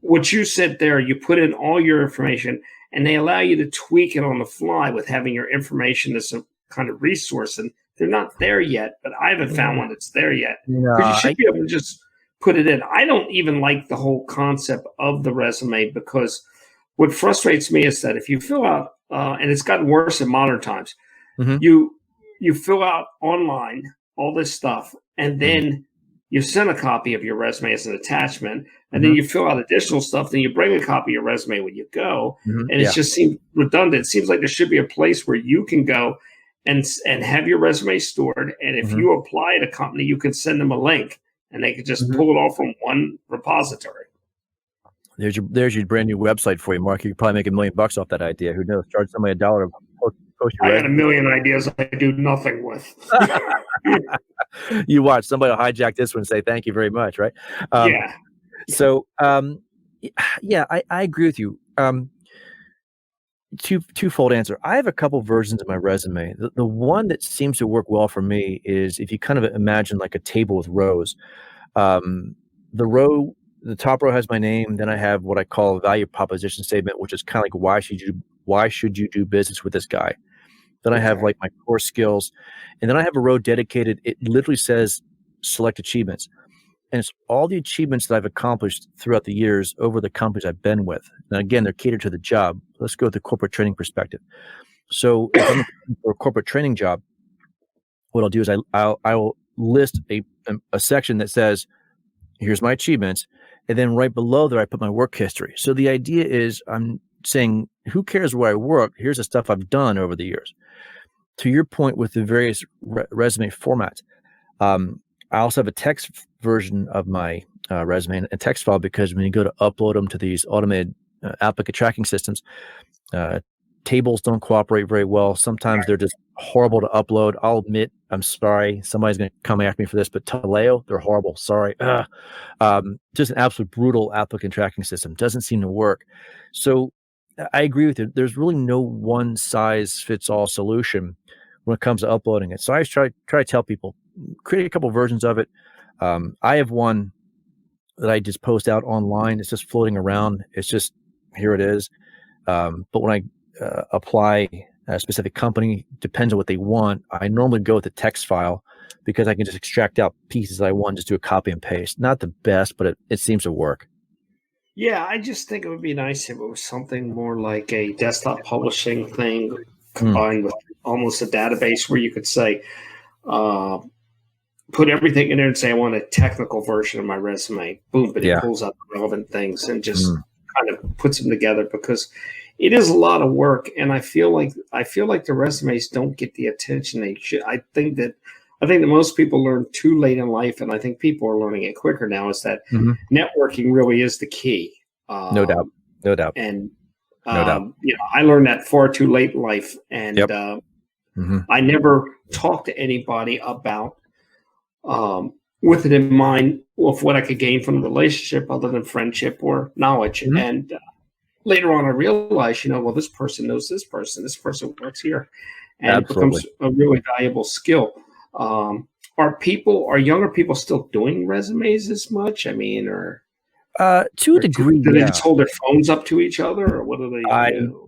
what you said there, you put in all your information and they allow you to tweak it on the fly with having your information as a kind of resource. And they're not there yet, but I haven't found one that's there yet. Because you should be able to just put it in. I don't even like the whole concept of the resume, because what frustrates me is that if you fill out, and it's gotten worse in modern times, you fill out online all this stuff, and then you send a copy of your resume as an attachment, and then you fill out additional stuff, then you bring a copy of your resume when you go, and it just seems redundant. It seems like there should be a place where you can go and have your resume stored, and if you apply at a company, you can send them a link, and they can just pull it all from one repository. There's your brand new website for you, Mark. You could probably make $1 million off that idea. Who knows? Charge somebody $1 to post your I got a million ideas I do nothing with. You watch, somebody will hijack this one and say, thank you very much, right? Yeah. So, yeah, I agree with you. Twofold answer. I have a couple versions of my resume. The one that seems to work well for me is if you kind of imagine like a table with rows. The top row has my name. Then I have what I call a value proposition statement, which is kind of like why should you do business with this guy? Then I have like my core skills, and then I have a row dedicated. It literally says select achievements, and it's all the achievements that I've accomplished throughout the years over the companies I've been with. And again, they're catered to the job. Let's go with the corporate training perspective. So if I'm looking for a corporate training job, what I'll do is I will list a section that says, here's my achievements. And then right below there, I put my work history. So the idea is I'm saying, who cares where I work? Here's the stuff I've done over the years. To your point with the various resume formats, I also have a text version of my resume, a text file, because when you go to upload them to these automated applicant tracking systems, tables don't cooperate very well. Sometimes they're just horrible to upload. I'll admit, I'm sorry. Somebody's going to come after me for this, but Taleo, they're horrible. Sorry. Just an absolute brutal applicant tracking system. Doesn't seem to work. So I agree with you. There's really no one size fits all solution when it comes to uploading it. So I always try to tell people, create a couple versions of it. I have one that I just post out online. It's just floating around. It's just, here it is. But when I apply a specific company, depends on what they want. I normally go with the text file because I can just extract out pieces I want, just do a copy and paste. Not the best, but it seems to work. Yeah, I just think it would be nice if it was something more like a desktop publishing thing combined with almost a database where you could say, put everything in there and say, I want a technical version of my resume. Boom, but it pulls out the relevant things and just kind of puts them together, because it is a lot of work. And I feel like the resumes don't get the attention they should. I think that most people learn too late in life, and I think people are learning it quicker now, is that networking really is the key. No doubt. And, I learned that far too late in life. And I never talked to anybody about, with it in mind, of what I could gain from the relationship other than friendship or knowledge. And later on, I realized, well, this person knows this person works here. And it becomes a really valuable skill. Are younger people still doing resumes as much? I mean, or To a degree, Do they yeah. just hold their phones up to each other, or what do they I do?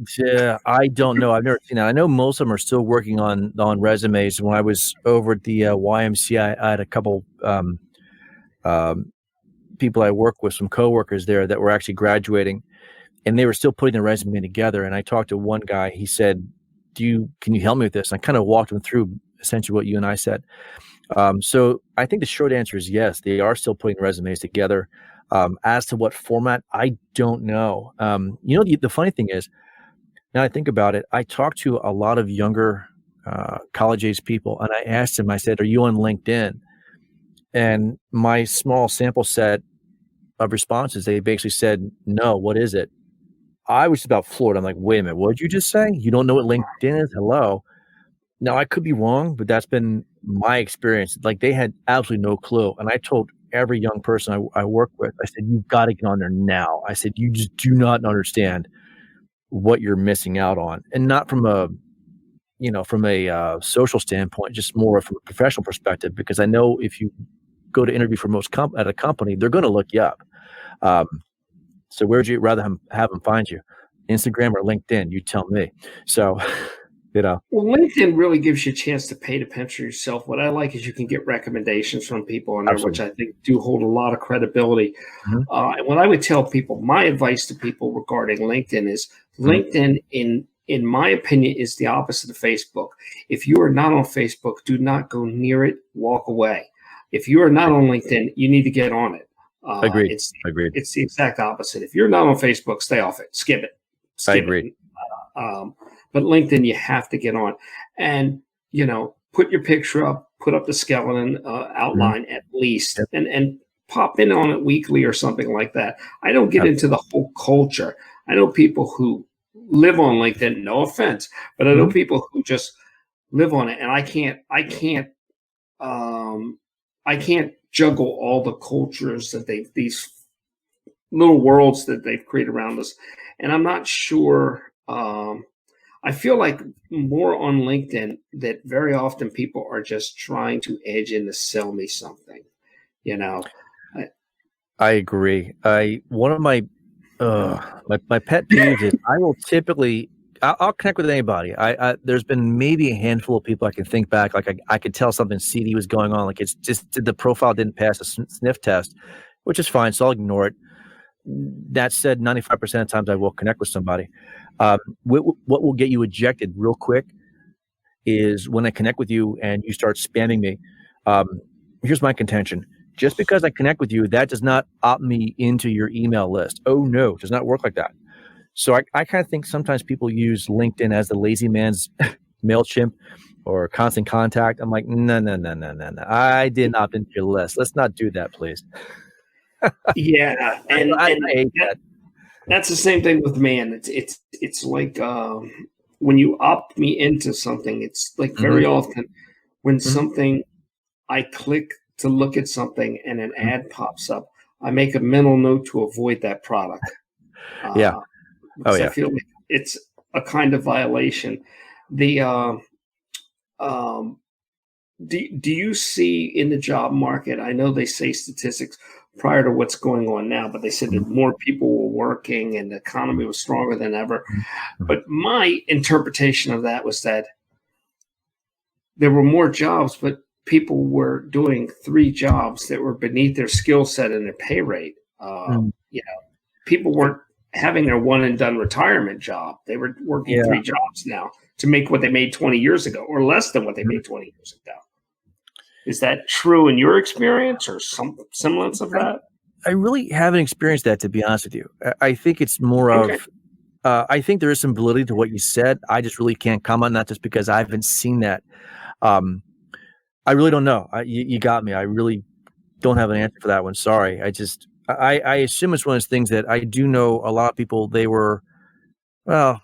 I don't know. I've never seen that. I know most of them are still working on resumes. When I was over at the YMCA, I had a couple um, people I work with, some coworkers there that were actually graduating, and they were still putting their resume together. And I talked to one guy. He said, can you help me with this?" And I kind of walked him through essentially what you and I said. So I think the short answer is yes, they are still putting resumes together. As to what format, I don't know. The funny thing is, now I think about it, I talked to a lot of younger college age people, and I asked them, I said, "Are you on LinkedIn?" And my small sample set of responses, they basically said, "No, what is it?" I was about floored. I'm like, "Wait a minute, what did you just say? You don't know what LinkedIn is? Hello." Now I could be wrong, but that's been my experience. Like they had absolutely no clue. And I told every young person I work with, I said, "You've got to get on there now." I said, "You just do not understand what you're missing out on." And not from a social standpoint, just more from a professional perspective, because I know if you go to interview for at a company, they're going to look you up. Um, so where'd you rather have them find you? Instagram or LinkedIn? You tell me. So, you know, Well, LinkedIn really gives you a chance to paint a picture yourself. What I like is you can get recommendations from people on there, which absolutely. I think do hold a lot of credibility. Mhm, And what I would tell people, my advice to people regarding LinkedIn is mhm. LinkedIn, in my opinion, is the opposite of Facebook. If you are not on Facebook, do not go near it. Walk away. If you are not on LinkedIn, you need to get on it. Agreed. It's Agreed. it's the exact opposite. If you're not on Facebook, stay off it. I Skip agree. it. But LinkedIn, you have to get on, and put your picture up, put up the skeleton Mhm. outline at least, Yep. and pop in on it weekly or something like that. I don't get into Absolutely. the whole culture. I know people who live on LinkedIn. No offense, but I know Mhm. people who just live on it, and um, I can't juggle all the cultures that these little worlds that they've created around us, and I'm not sure. I feel like more on LinkedIn that very often people are just trying to edge in to sell me something. You know, I, I agree. I one of my pet peeves is I will typically I'll connect with anybody. There's been maybe a handful of people I can think back, like I could tell something seedy was going on, like it's just the profile didn't pass a sniff test, which is fine, so I'll ignore it. That said, 95% of times I will connect with somebody. Um, what will get you ejected real quick is when I connect with you and you start spamming me. Um, Here's my contention. Just because I connect with you, that does not opt me into your email list. Oh no, it does not work like that. So I kind of think sometimes people use LinkedIn as the lazy man's MailChimp or Constant Contact. I'm like, no, no, no, no, no, no. I didn't opt into your list. Let's not do that, please. yeah, and I hate that, that. that's the same thing with man. It's like when you opt me into something, it's like Hmm. very often when Hmm. something I click to look at something and an Hmm. ad pops up, I make a mental note to avoid that product. Yeah. Uh, Oh because I yeah. feel like it's a kind of violation. The um, do you see in the job market? I know they say statistics prior to what's going on now, but they said Mhm, that more people were working and the economy was stronger than ever. mhm, mhm. But my interpretation of that was that there were more jobs, but people were doing three jobs that were beneath their skill set and their pay rate. Mm, People weren't having their one and done retirement job. They were working yeah. three jobs now to make what they made 20 years ago or less than what they Mhm. made 20 years ago. Is that true in your experience or some semblance of I that? I really haven't experienced that, to be honest with you. I think it's more Okay. of I think there is some validity to what you said. I just really can't comment on that just because I haven't seen that. Um, I really don't know. You got me. I really don't have an answer for that one. Sorry. I assume it's one of those things that I do know a lot of people. They were well,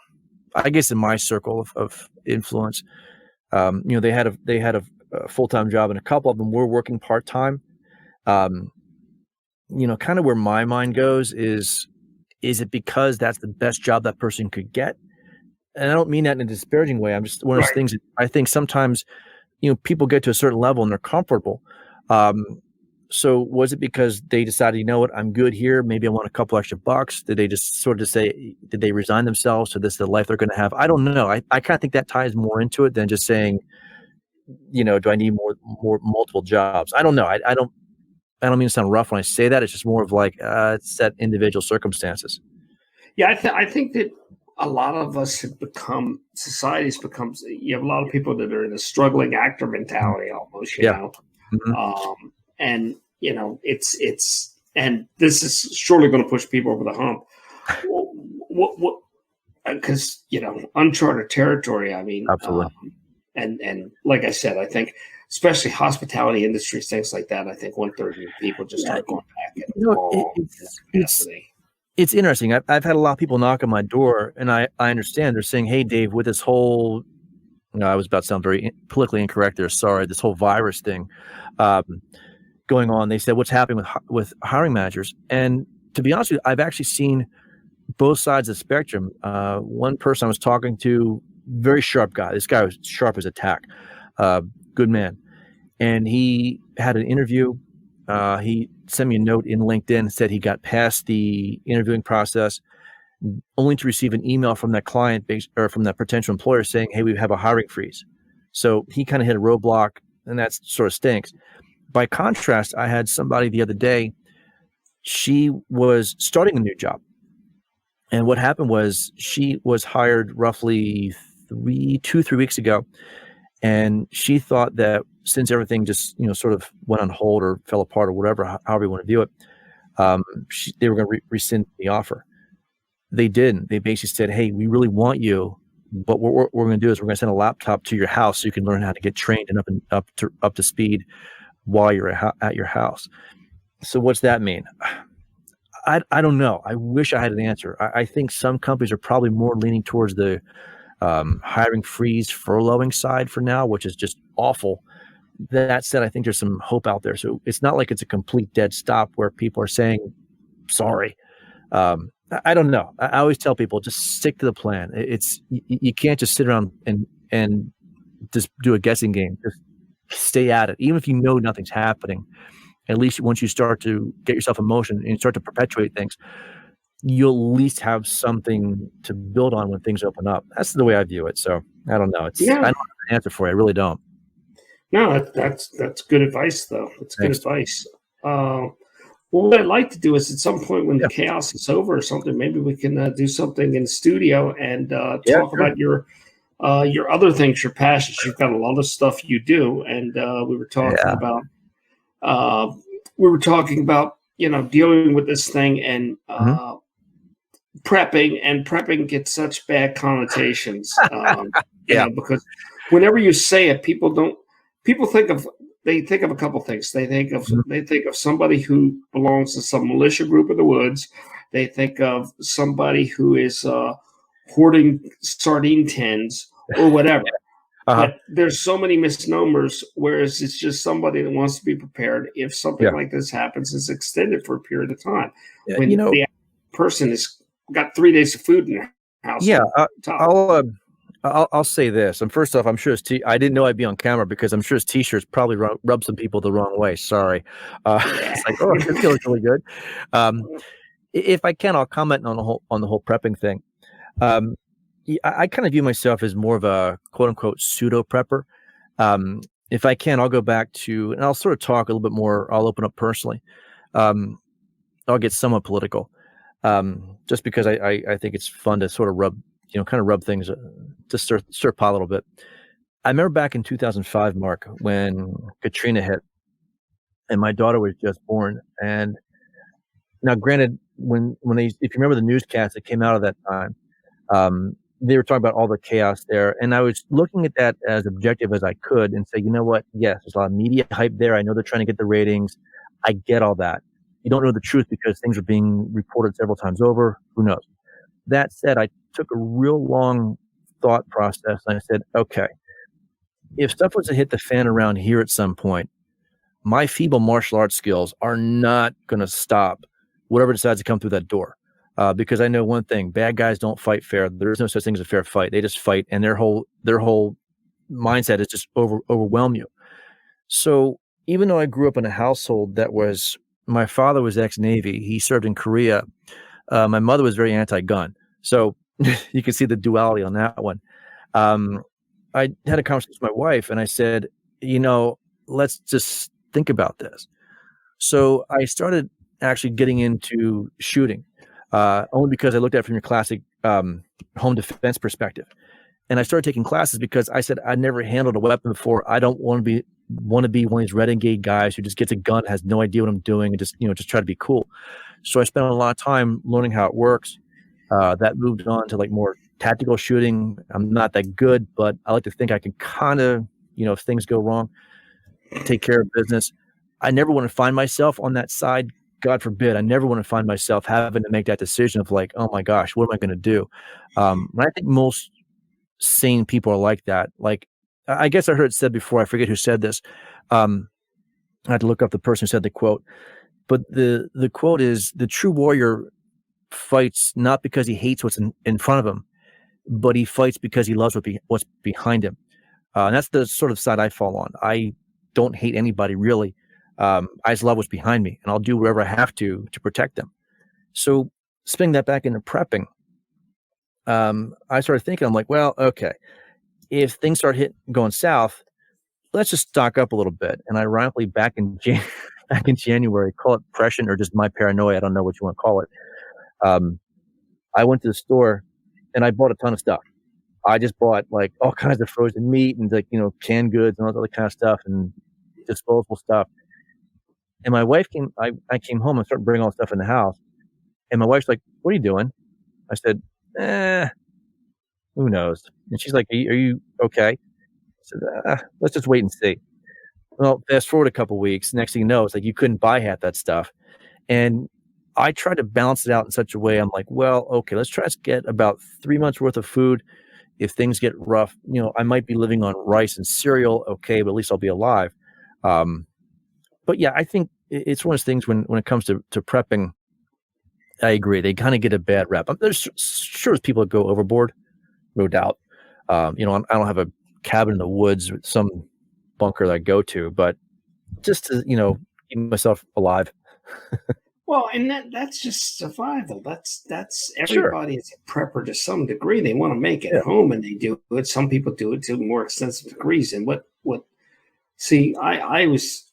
I guess in my circle of influence, they had a full time job, and a couple of them were working part time. Um, kind of where my mind goes is it because that's the best job that person could get? And I don't mean that in a disparaging way. I'm just one of those Right. things that I think sometimes, people get to a certain level and they're comfortable. Um, So was it because they decided, you know what, I'm good here. Maybe I want a couple extra bucks. Did they just sort of say, did they resign themselves to this, the life they're going to have? I don't know. I kind of think that ties more into it than just saying, do I need more multiple jobs? I don't know. I don't mean to sound rough when I say that. It's just more of like, it's that individual circumstances. Yeah, I think that a lot of us have become, society's become, you have a lot of people that are in a struggling actor mentality almost, you know. Mm-hmm. And, it's, and this is surely going to push people over the hump. Because, uncharted territory, I mean, Absolutely. And like I said, I think, especially hospitality industries, things like that, I think 1/3 of people just aren't going back. It's interesting. I've had a lot of people knock on my door, and I understand. They're saying, hey, Dave, with this whole, I was about to sound very politically incorrect there. Sorry, this whole virus thing going on. They said, what's happening with hiring managers? And to be honest with you, I've actually seen both sides of the spectrum. One person I was talking to, very sharp guy. This guy was sharp as a tack. Good man. And he had an interview. He sent me a note in LinkedIn, said he got past the interviewing process, only to receive an email from that client or from that potential employer saying, hey, we have a hiring freeze. So he kind of hit a roadblock, and that sort of stinks. By contrast, I had somebody the other day, she was starting a new job. And what happened was she was hired roughly 3 weeks ago. And she thought that since everything just, sort of went on hold or fell apart or whatever, however you want to view it, they were going to rescind the offer. They didn't. They basically said, hey, we really want you, but what we're going to do is we're going to send a laptop to your house so you can learn how to get trained and up to speed while you're at your house. So what's that mean? I don't know. I wish I had an answer. I think some companies are probably more leaning towards the hiring freeze, furloughing side for now, which is just awful. That said, I think there's some hope out there. So it's not like it's a complete dead stop where people are saying, sorry. I don't know. I always tell people, just stick to the plan. You can't just sit around and just do a guessing game. Just stay at it. Even if you know nothing's happening, at least once you start to get yourself in motion and you start to perpetuate things, you'll at least have something to build on when things open up. That's the way I view it. So I don't know. I don't have an answer for you. I really don't. No, that's good advice, though. That's good advice. Well, what I'd like to do is at some point when the chaos is over or something, maybe we can do something in the studio and talk about your other things, your passions. You've got a lot of stuff you do, and we were talking about dealing with this thing and prepping, and prepping gets such bad connotations. Because whenever you say it, people think of a couple things. They think of somebody who belongs to some militia group in the woods. They think of somebody who is hoarding sardine tins or whatever. But there's so many misnomers, whereas it's just somebody that wants to be prepared if something like this happens. It's extended for a period of time. When the person has got 3 days of food in their house. Yeah, I'll say this. And first off, I'm sure I didn't know I'd be on camera because I'm sure his t-shirts probably rub some people the wrong way. Sorry. It's like, oh, it feels really good. If I can, I'll comment on the whole prepping thing. I kind of view myself as more of a quote unquote pseudo prepper. If I can, I'll go back to, and I'll sort of talk a little bit more. I'll open up personally. I'll get somewhat political, just because I think it's fun to sort of rub things to stir pot a little bit. I remember back in 2005, Mark, when Katrina hit, and my daughter was just born. And now, granted, when if you remember the newscast that came out of that time, they were talking about all the chaos there. And I was looking at that as objective as I could and say, you know what? Yes, there's a lot of media hype there. I know they're trying to get the ratings. I get all that. You don't know the truth because things are being reported several times over. Who knows? That said, I took a real long thought process and I said, okay, if stuff was to hit the fan around here at some point, my feeble martial arts skills are not going to stop whatever decides to come through that door. Because I know one thing: bad guys don't fight fair. There is no such thing as a fair fight. They just fight, and their whole mindset is just overwhelm you. So even though I grew up in a household my father was ex-Navy. He served in Korea. My mother was very anti-gun. So you can see the duality on that one. I had a conversation with my wife and I said, let's just think about this. So I started actually getting into shooting, only because I looked at it from your classic home defense perspective. And I started taking classes because I said I never handled a weapon before. I don't want to be one of these renegade guys who just gets a gun, has no idea what I'm doing, and just try to be cool. So I spent a lot of time learning how it works. That moved on to like more tactical shooting. I'm not that good, but I like to think I can kind of, if things go wrong, take care of business. I never want to find myself on that side. God forbid. I never want to find myself having to make that decision of like, oh my gosh, what am I going to do? And I think most sane people are like that. Like, I guess I heard it said before, I forget who said this. I had to look up the person who said the quote, but the quote is, the true warrior fights not because he hates what's in front of him, but he fights because he loves what's behind him. And that's the sort of side I fall on. I don't hate anybody really. I just love what's behind me, and I'll do whatever I have to protect them. So spinning that back into prepping, I started thinking, I'm like, well, okay, if things start going south, let's just stock up a little bit. And ironically, back in January, call it depression or just my paranoia, I don't know what you want to call it. I went to the store and I bought a ton of stuff. I just bought like all kinds of frozen meat and like, canned goods and all that other kind of stuff and disposable stuff. And my wife I came home and started bringing all the stuff in the house. And my wife's like, what are you doing? I said, who knows? And she's like, are you okay? I said, let's just wait and see. Well, fast forward a couple of weeks. Next thing you know, it's like you couldn't buy half that stuff. And I tried to balance it out in such a way. I'm like, well, okay, let's try to get about 3 months worth of food. If things get rough, I might be living on rice and cereal. Okay, but at least I'll be alive. But yeah, I think it's one of those things when it comes to prepping, I agree. They kind of get a bad rap. There's sure as people that go overboard, no doubt. I don't have a cabin in the woods with some bunker that I go to, but just to, keep myself alive. Well, and that's just survival. That's everybody is a prepper to some degree. They want to make it home, and they do it. Some people do it to more extensive degrees. And see, I was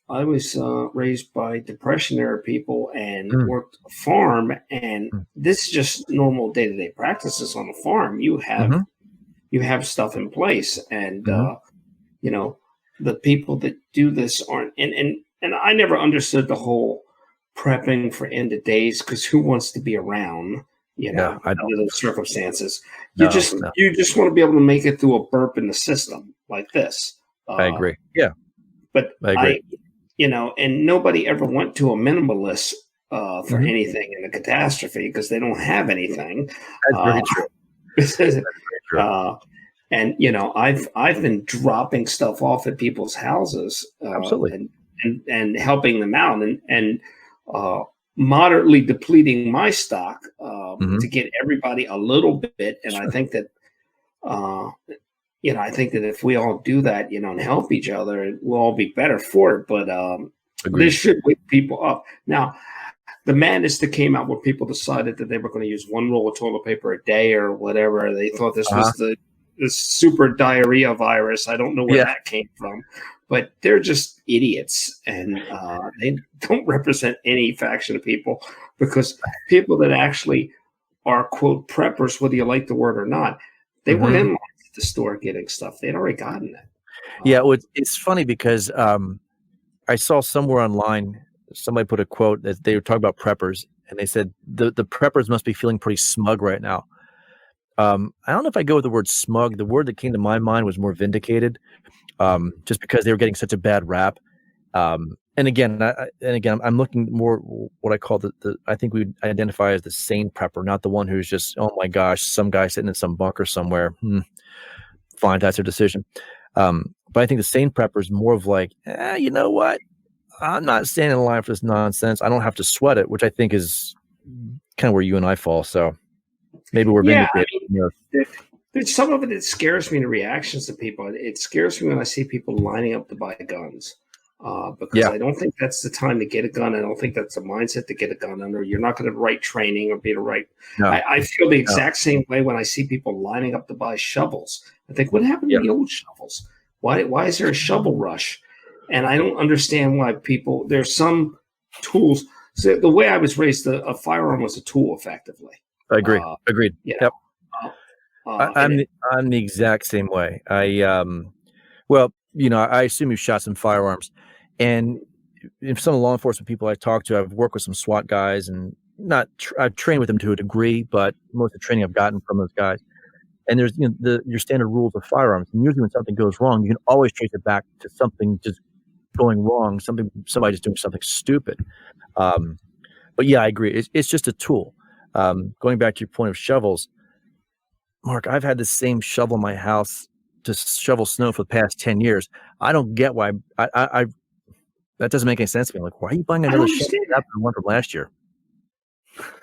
raised by Depression era people and worked a farm, and this is just normal day-to-day practices on a farm. You have stuff in place, and the people that do this aren't. And I never understood the whole prepping for end of days, because who wants to be around, under those circumstances? You just want to be able to make it through a burp in the system like this. I agree. Yeah, but I agree. And nobody ever went to a minimalist for anything in a catastrophe because they don't have anything. That's very true. That's very true. And I've been dropping stuff off at people's houses, absolutely, and helping them out, and moderately depleting my stock to get everybody a little bit. And I think that, I think that if we all do that, and help each other, we'll all be better for it. But this should wake people up. Now, the madness that came out when people decided that they were going to use one roll of toilet paper a day or whatever, they thought this was this super diarrhea virus. I don't know where that came from. But they're just idiots, and they don't represent any faction of people, because people that actually are, quote, preppers, whether you like the word or not, they weren't in line at the store getting stuff. They'd already gotten it. Yeah, it's funny because I saw somewhere online, somebody put a quote that they were talking about preppers, and they said the preppers must be feeling pretty smug right now. I don't know if I go with the word smug. The word that came to my mind was more vindicated. Just because they were getting such a bad rap. And again, I'm looking more what I call I think we identify as the sane prepper, not the one who's just, oh my gosh, some guy sitting in some bunker somewhere. Fine, that's their decision. But I think the sane prepper is more of like, you know what? I'm not standing in line for this nonsense. I don't have to sweat it, which I think is kind of where you and I fall. So maybe we're vindicated. There's some of it that scares me, the reactions to people. It scares me when I see people lining up to buy guns. because I don't think that's the time to get a gun. I don't think that's the mindset to get a gun under. You're not going to right training or be the right. No. I feel the exact same way when I see people lining up to buy shovels. I think, what happened to the old shovels? Why is there a shovel rush? And I don't understand why people. There's some tools. So the way I was raised, a firearm was a tool, effectively. Agreed. Yeah. Yep. I'm the exact same way. Well, I assume you shot some firearms, and if some of the law enforcement people I talk to, I've worked with some SWAT guys, and I've trained with them to a degree, but most of the training I've gotten from those guys. And there's your standard rules of firearms. And usually when something goes wrong, you can always trace it back to something just going wrong, somebody just doing something stupid. But yeah, I agree. It's just a tool. Going back to your point of shovels, Mark, I've had the same shovel in my house to shovel snow for the past 10 years. I don't get why I that doesn't make any sense to me. I'm like, why are you buying another shovel after the one from last year?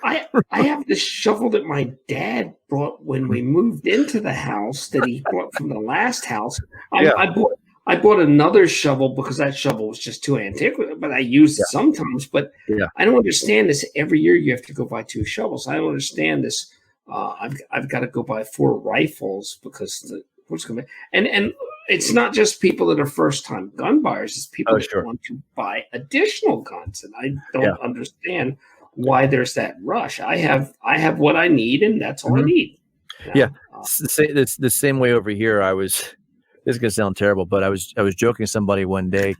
I have this shovel that my dad brought when we moved into the house that he brought from the last house. I bought another shovel because that shovel was just too antiquated, but I used it sometimes. But I don't understand this. Every year you have to go buy 2 shovels. I don't understand this. I've got to go buy 4 rifles because what's going to be, and it's not just people that are first time gun buyers. It's people that want to buy additional guns, and I don't understand why there's that rush. I have what I need, and that's all I need. It's the same way over here. This is going to sound terrible, but I was joking with somebody one day,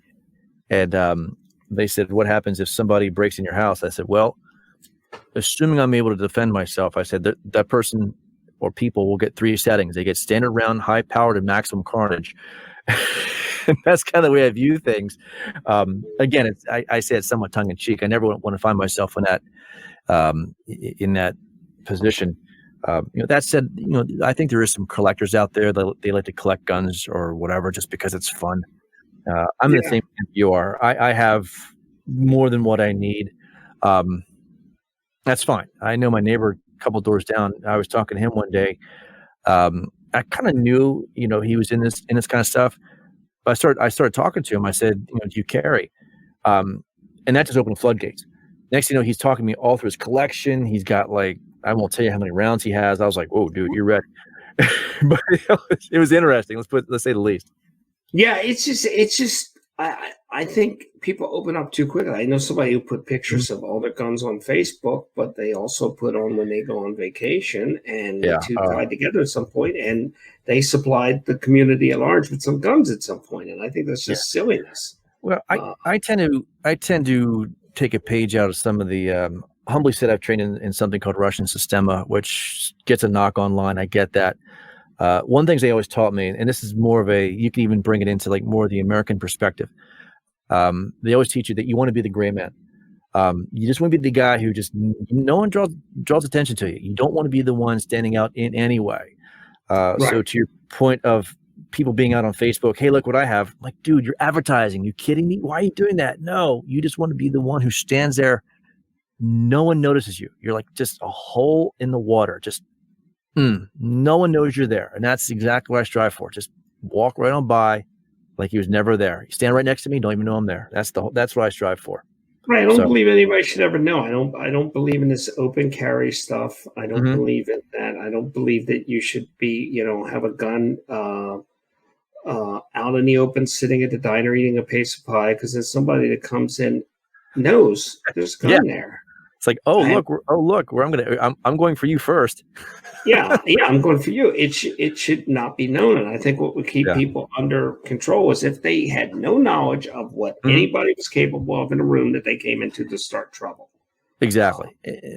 and they said, "What happens if somebody breaks in your house?" I said, "Well, assuming I'm able to defend myself," I said, that person or people will get 3 settings. They get standard round, high powered, and maximum carnage. And that's kind of the way I view things. Again, I say it somewhat tongue in cheek. I never want to find myself in that position. That said, I think there is some collectors out there that they like to collect guns or whatever just because it's fun. I'm the same as you are. I have more than what I need. That's fine. I know my neighbor a couple doors down. I was talking to him one day. I kind of knew, he was in this kind of stuff. But I started talking to him. I said, do you carry? And that just opened the floodgates. Next thing you know, he's talking to me all through his collection. He's got I won't tell you how many rounds he has. I was like, whoa, dude, you're ready. But it was interesting. Let's say the least. Yeah, it's just. I think people open up too quickly. I know somebody who put pictures of all their guns on Facebook, but they also put on when they go on vacation, and the two tied together at some point, and they supplied the community at large with some guns at some point, and I think that's just silliness. Well, I tend to take a page out of some of the humbly said I've trained in something called Russian Sistema, which gets a knock online. I get that. One of the things they always taught me, and this is more of you can even bring it into more of the American perspective. They always teach you that you want to be the gray man. You just want to be the guy who just no one draws attention to you. You don't want to be the one standing out in any way. Right. So to your point of people being out on Facebook, hey, look what I have. I'm like, dude, you're advertising. You kidding me? Why are you doing that? No, you just want to be the one who stands there. No one notices you. You're like just a hole in the water. Just no one knows you're there. And that's exactly what I strive for. Just walk right on by like he was never there. You stand right next to me, don't even know I'm there. That's what I strive for. Right. I don't believe anybody should ever know. I don't believe in this open carry stuff. I don't believe in that. I don't believe that you should be, have a gun out in the open, sitting at the diner eating a piece of pie, because there's somebody that comes in knows there's a gun there. It's like, look, where I'm going for you first. yeah, I'm going for you. It should not be known. And I think what would keep people under control is if they had no knowledge of what anybody was capable of in a room that they came into to start trouble. Exactly.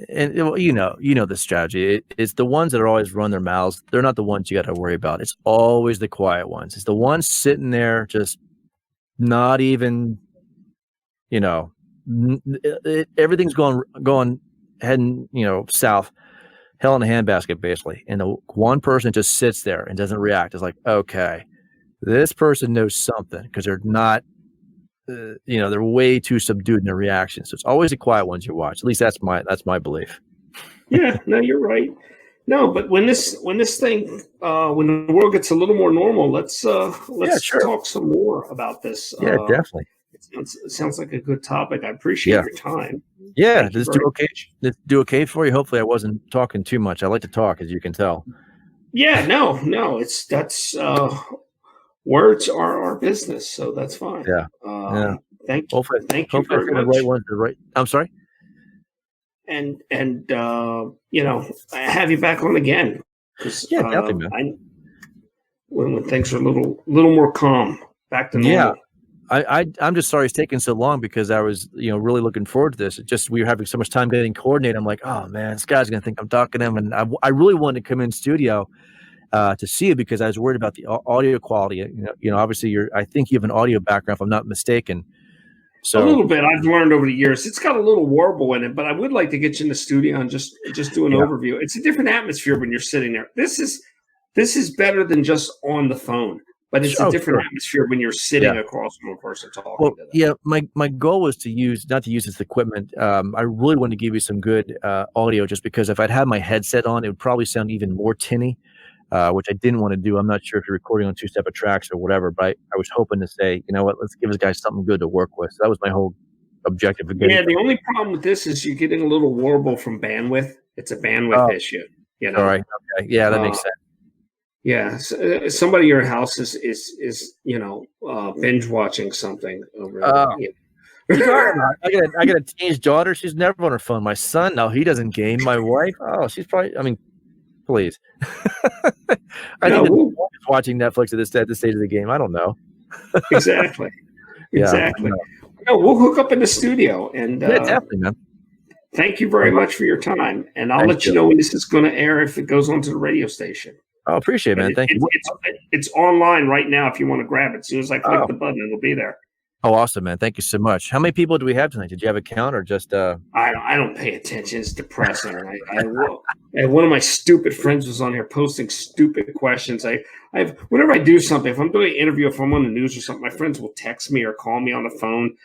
And you know the strategy. It's the ones that are always run their mouths. They're not the ones you got to worry about. It's always the quiet ones. It's the ones sitting there just not even, everything's going heading, south, hell in a handbasket, basically. And the one person just sits there and doesn't react. It's like, okay, this person knows something, because they're not, they're way too subdued in their reactions. So it's always the quiet ones you watch. At least that's my belief. Yeah, no, you're right. No, but when the world gets a little more normal, let's talk some more about this. Yeah, definitely. Sounds like a good topic. I appreciate your time. Yeah, Thank you let's very do okay. much. Let's do okay for you. Hopefully, I wasn't talking too much. I like to talk, as you can tell. Yeah, no, that's words are our business, so that's fine. Yeah, yeah. Thank Hopefully, thank you hopefully I very say the much. right ones. The right. I'm sorry. And you know, I have you back on again because Yeah, definitely, man. when things are a little more calm, back to Yeah. normal. I'm just sorry it's taking so long because I was, really looking forward to this. It just we were having so much time getting coordinated. I'm like, oh man, this guy's gonna think I'm talking to him, and I really wanted to come in studio to see you because I was worried about the audio quality. Obviously I think you have an audio background, if I'm not mistaken. A So little bit. I've learned over the years. It's got a little warble in it, but I would like to get you in the studio and just do an yeah, overview. It's a different atmosphere when you're sitting there. This is better than just on the phone, but it's a oh different sure, atmosphere when you're yeah. sitting across from a person talking Well, to them. yeah, my goal was not to use this equipment. I really wanted to give you some good audio just because if I'd had my headset on, it would probably sound even more tinny, which I didn't want to do. I'm not sure if you're recording on 2 separate tracks or whatever, but I was hoping to say, you know what, let's give this guy something good to work with. So that was my whole objective. Yeah, the only problem with this is you're getting a little warble from bandwidth. It's a bandwidth issue, you know. All right. Okay. Yeah, that makes sense. Yeah, somebody in your house is binge watching something over there. I got a teenage daughter. She's never on her phone. My son, no, he doesn't game. My wife, oh, she's probably. I mean, please. I think that watching Netflix at this stage of the game. I don't know. Exactly. Yeah, exactly. No, we'll hook up in the studio and yeah, definitely, man. Thank you very much for your time, and I'll let you know when this is going to air if it goes onto the radio station. I appreciate it, man. Thank you. It's online right now if you want to grab it. As soon as I click the button, it'll be there. Oh, awesome, man. Thank you so much. How many people do we have tonight? Did you have a count or just I don't pay attention. It's depressing. One of my stupid friends was on here posting stupid questions. Whenever I do something, if I'm doing an interview, if I'm on the news or something, my friends will text me or call me on the phone,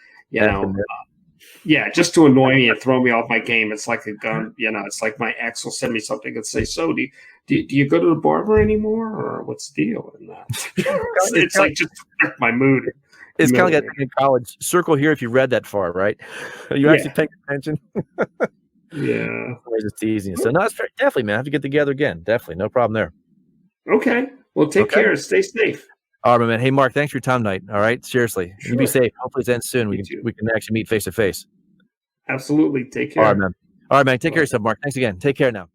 just to annoy me and throw me off my game. It's like a gun, it's like my ex will send me something and say, so do you go to the barber anymore, or what's the deal? And it's like just to wreck my mood. It's kind of like in college. Circle here if you read that far, right? Are you actually paying attention? Yeah. It's teasing. So no, it's definitely, man. I have to get together again. Definitely. No problem there. Okay. Well, take care. Stay safe. All right, man. Hey, Mark, thanks for your time tonight. All right. Seriously. Sure. You be safe. Hopefully it ends soon. We can actually meet face to face. Absolutely. Take care. All right, man. Take care of yourself, Mark. Thanks again. Take care now.